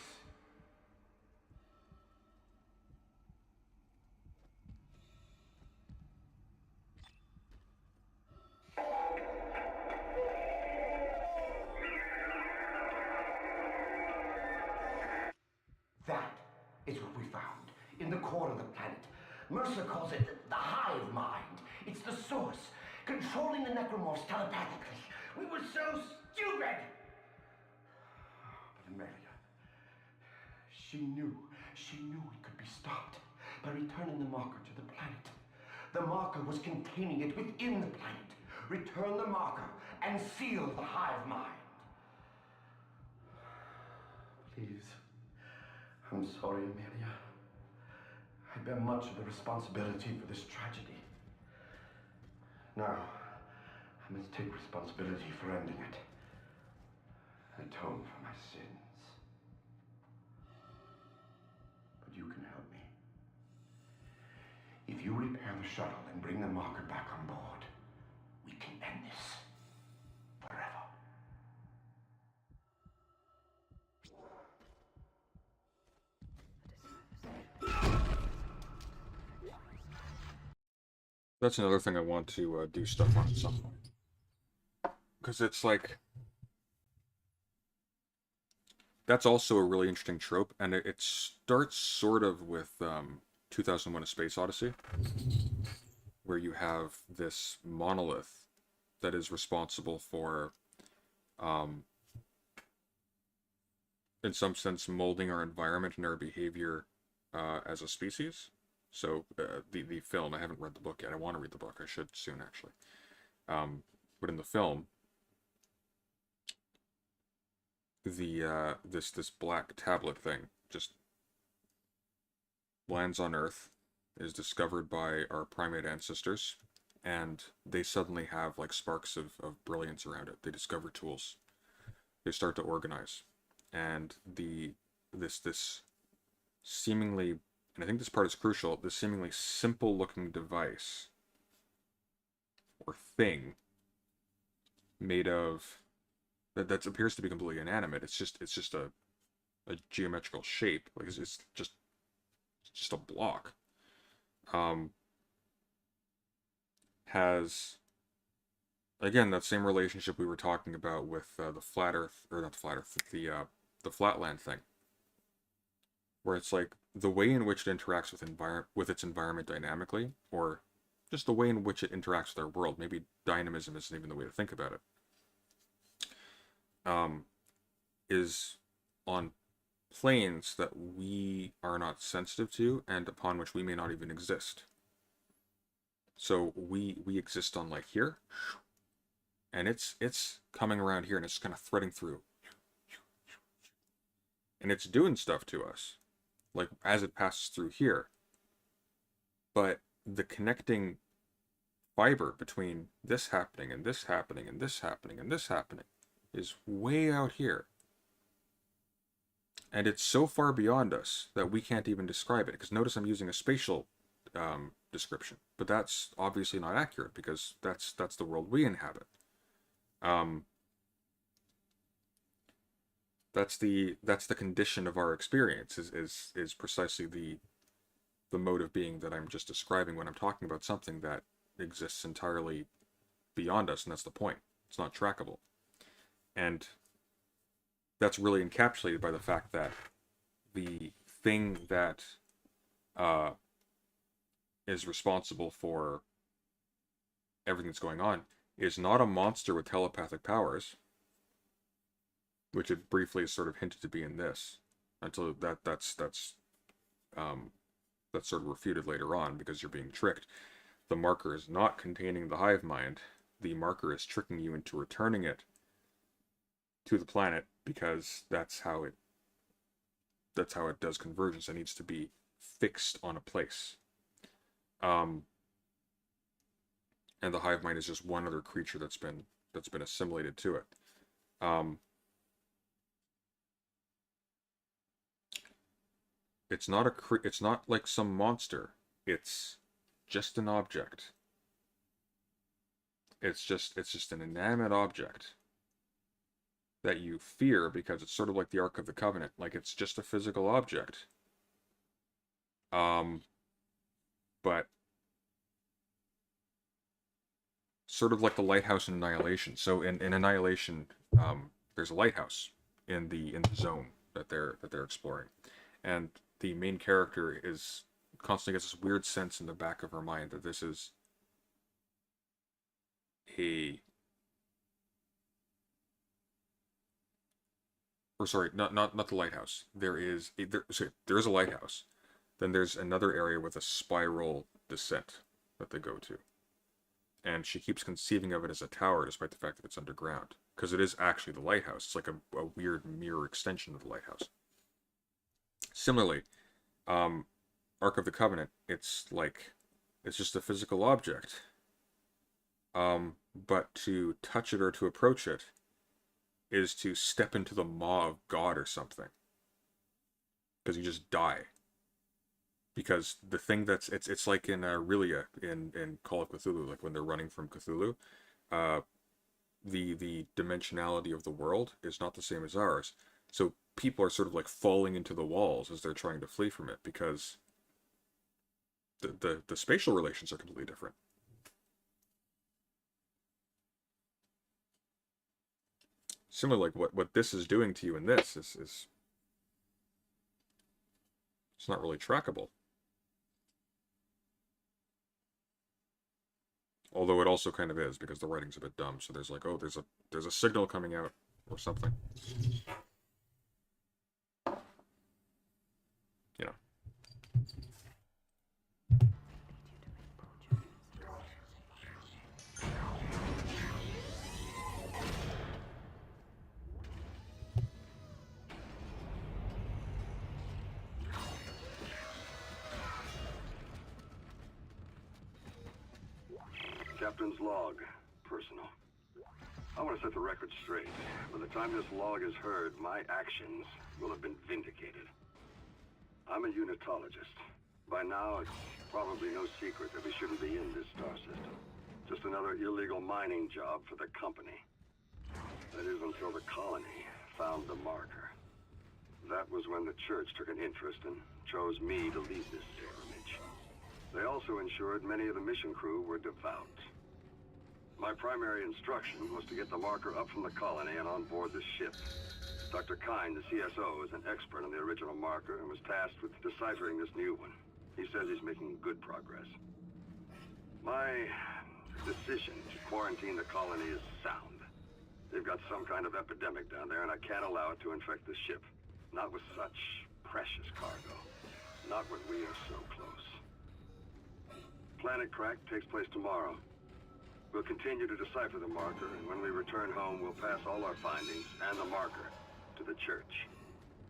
That is what we found in the core of the planet. Mercer calls it the hive mind. It's the source, controlling the necromorphs telepathically. We were so stupid! But Amelia, she knew it could be stopped by returning the marker to the planet. The marker was containing it within the planet. Return the marker and seal the hive mind. Please. I'm sorry, Amelia. I bear much of the responsibility for this tragedy. Now, I must take responsibility for ending it. Atone for my sins. But you can help me. If you repair the shuttle and bring the marker back on board, we can end this forever. That's another thing I want to do stuff on at some point. Because it's like... That's also a really interesting trope, and it starts sort of with 2001: A Space Odyssey, where you have this monolith that is responsible for, in some sense, molding our environment and our behavior as a species. So, the film, I haven't read the book yet. I want to read the book. I should soon, actually. But in the film, this black tablet thing just lands on Earth, is discovered by our primate ancestors, and they suddenly have, like, sparks of brilliance around it. They discover tools. They start to organize. And this seemingly... And I think this part is crucial. This seemingly simple-looking device or thing made of that appears to be completely inanimate. It's just a geometrical shape. Like it's just a block. Has again that same relationship we were talking about with the flat Earth, or not the flat Earth, the flatland thing, where it's like the way in which it interacts with its environment dynamically, or just the way in which it interacts with our world. Maybe dynamism isn't even the way to think about it. Is on planes that we are not sensitive to, and upon which we may not even exist. So we exist on, like, here, and it's coming around here, and it's kind of threading through, and it's doing stuff to us, like, as it passes through here. But the connecting fiber between this happening and this happening and this happening and this happening is way out here. And it's so far beyond us that we can't even describe it. Because notice I'm using a spatial description. But that's obviously not accurate, because that's the world we inhabit. That's the condition of our experience, is precisely the mode of being that I'm just describing when I'm talking about something that exists entirely beyond us, and that's the point. It's not trackable. And that's really encapsulated by the fact that the thing that is responsible for everything that's going on is not a monster with telepathic powers, which it briefly is sort of hinted to be in this, until that's sort of refuted later on because you're being tricked. The marker is not containing the hive mind. The marker is tricking you into returning it to the planet because that's how it does convergence. It needs to be fixed on a place. And the hive mind is just one other creature that's been assimilated to it. It's not like some monster. It's just an object. It's just an inanimate object that you fear because it's sort of like the Ark of the Covenant. Like, it's just a physical object. But sort of like the lighthouse in Annihilation. So in Annihilation, there's a lighthouse in the zone that they're exploring, and the main character is constantly gets this weird sense in the back of her mind that this is not the lighthouse. There is a lighthouse. Then there's another area with a spiral descent that they go to. And she keeps conceiving of it as a tower despite the fact that it's underground. Because it is actually the lighthouse. It's like a weird mirror extension of the lighthouse. Similarly, Ark of the Covenant, it's just a physical object. But to touch it or to approach it is to step into the maw of God or something. Because you just die. Because the thing it's like in Aurelia in Call of Cthulhu, like when they're running from Cthulhu, the dimensionality of the world is not the same as ours. So people are sort of like falling into the walls as they're trying to flee from it because the spatial relations are completely different. Similar, like what this is doing to you in this is it's not really trackable. Although it also kind of is, because the writing's a bit dumb, so there's like, oh, there's a signal coming out or something. You know. Captain's log, personal. I want to set the record straight. By the time this log is heard, my actions will have been vindicated. I'm a unitologist. By now, it's probably no secret that we shouldn't be in this star system. Just another illegal mining job for the company. That is until the colony found the marker. That was when the church took an interest and chose me to lead this pilgrimage. They also ensured many of the mission crew were devout. My primary instruction was to get the marker up from the colony and on board the ship. Dr. Kine, the CSO, is an expert on the original marker and was tasked with deciphering this new one. He says he's making good progress. My decision to quarantine the colony is sound. They've got some kind of epidemic down there, and I can't allow it to infect the ship. Not with such precious cargo. Not when we are so close. Planet Crack takes place tomorrow. We'll continue to decipher the marker, and when we return home, we'll pass all our findings and the marker to the church.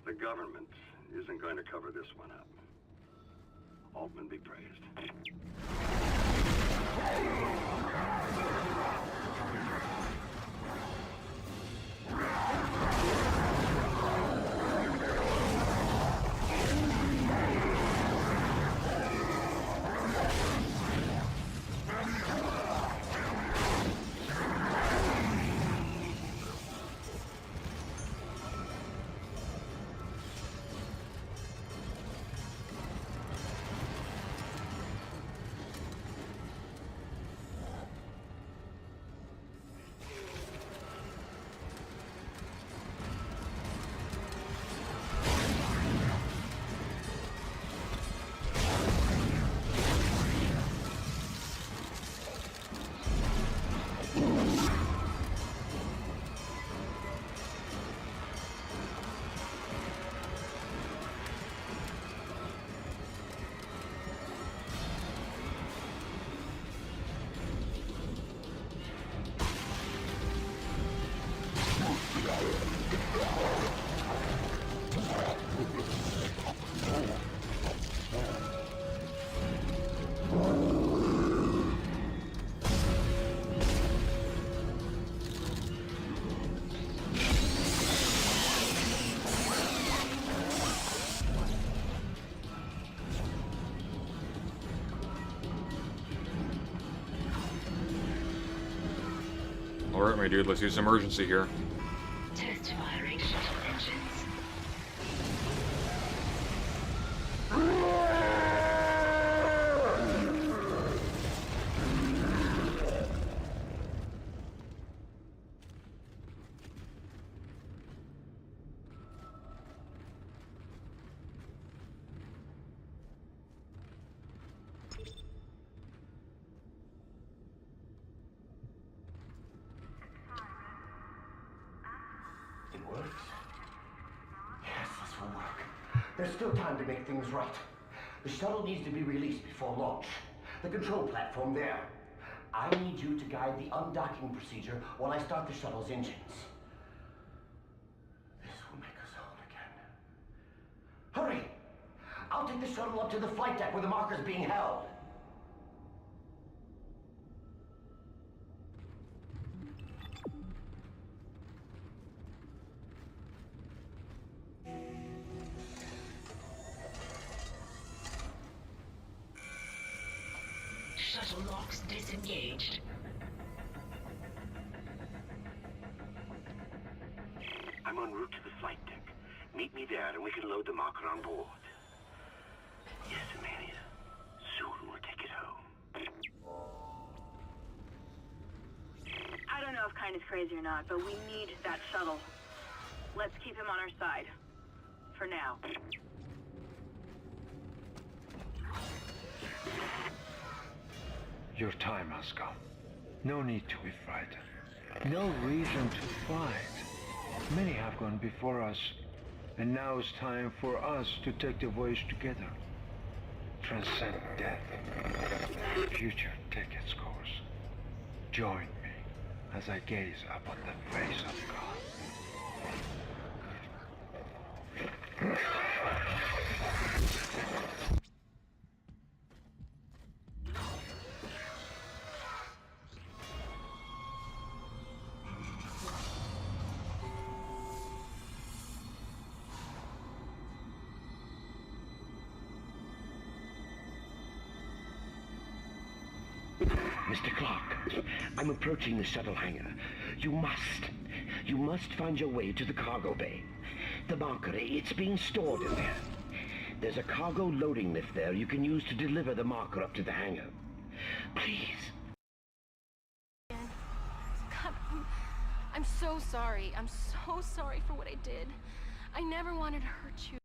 The government isn't going to cover this one up. Altman be praised. Alright, my dude, let's use emergency here. Test firing shuttle engines. It works. Yes, this will work. There's still time to make things right. The shuttle needs to be released before launch. The control platform there. I need you to guide the undocking procedure while I start the shuttle's engines. This will make us whole again. Hurry! I'll take the shuttle up to the flight deck where the marker's being held. Shuttle locks disengaged. I'm en route to the flight deck. Meet me there and we can load the marker on board. Yes, Amelia. Soon we'll take it home. I don't know if Kine is crazy or not, but we need that shuttle. Let's keep him on our side. For now. Your time has come. No need to be frightened. No reason to fight. Many have gone before us, and now it's time for us to take the voyage together. Transcend death. Future take its course. Join me as I gaze upon the face of God. Mr. Clark, I'm approaching the shuttle hangar. You must find your way to the cargo bay. The marker, it's being stored in there. There's a cargo loading lift there you can use to deliver the marker up to the hangar. Please. God, I'm so sorry. I'm so sorry for what I did. I never wanted to hurt you.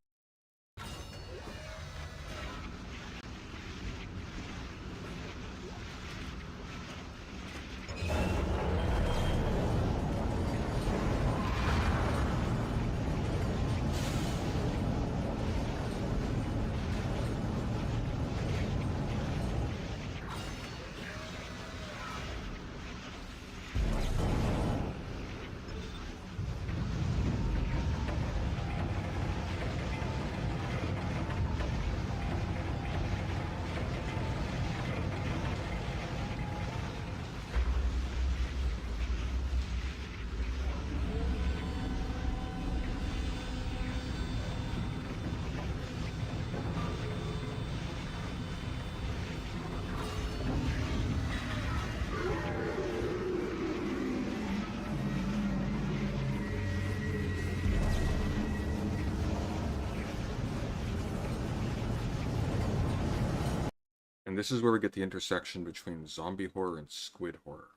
And this is where we get the intersection between zombie horror and squid horror.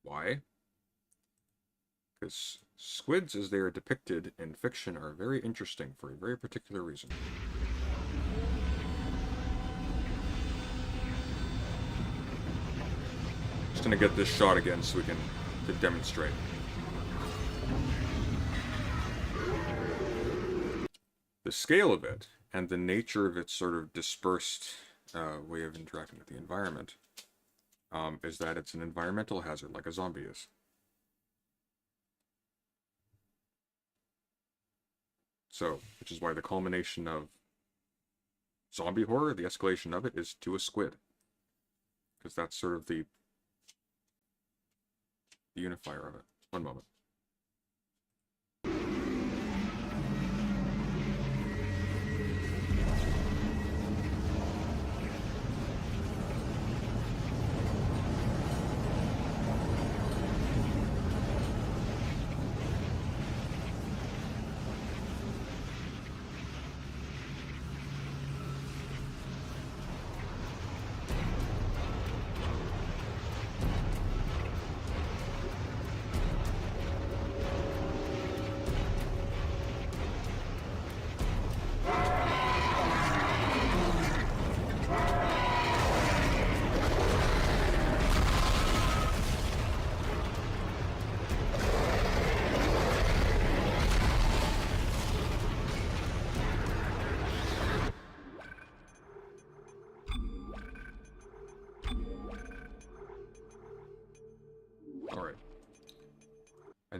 Why? Because squids, as they are depicted in fiction, are very interesting for a very particular reason. Just gonna get this shot again so we can demonstrate. The scale of it, and the nature of its sort of dispersed way of interacting with the environment, is that it's an environmental hazard, like a zombie is. So, which is why the culmination of zombie horror, the escalation of it, is to a squid. Because that's sort of the unifier of it. One moment.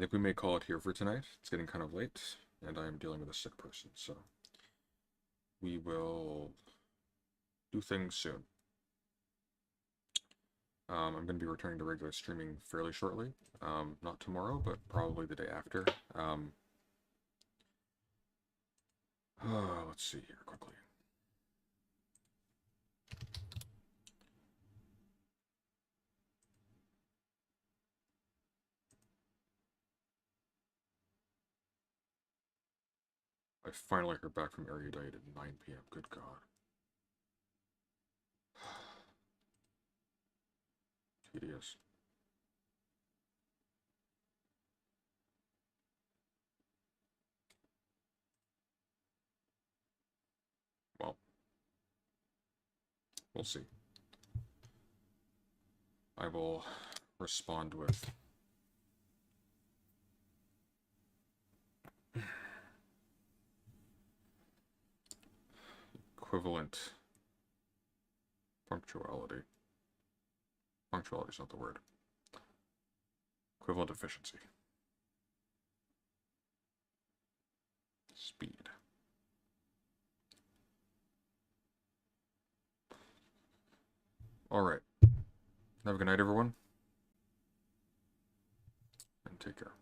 think we may call it here for tonight. It's getting kind of late, and I am dealing with a sick person, so we will do things soon. I'm going to be returning to regular streaming fairly shortly. Not tomorrow, but probably the day after. Let's see here quickly. I finally heard back from Erudite at 9 p.m. Good God. Tedious. Well, we'll see. I will respond with equivalent punctuality. Punctuality is not the word. Equivalent efficiency. Speed. Alright. Have a good night, everyone. And take care.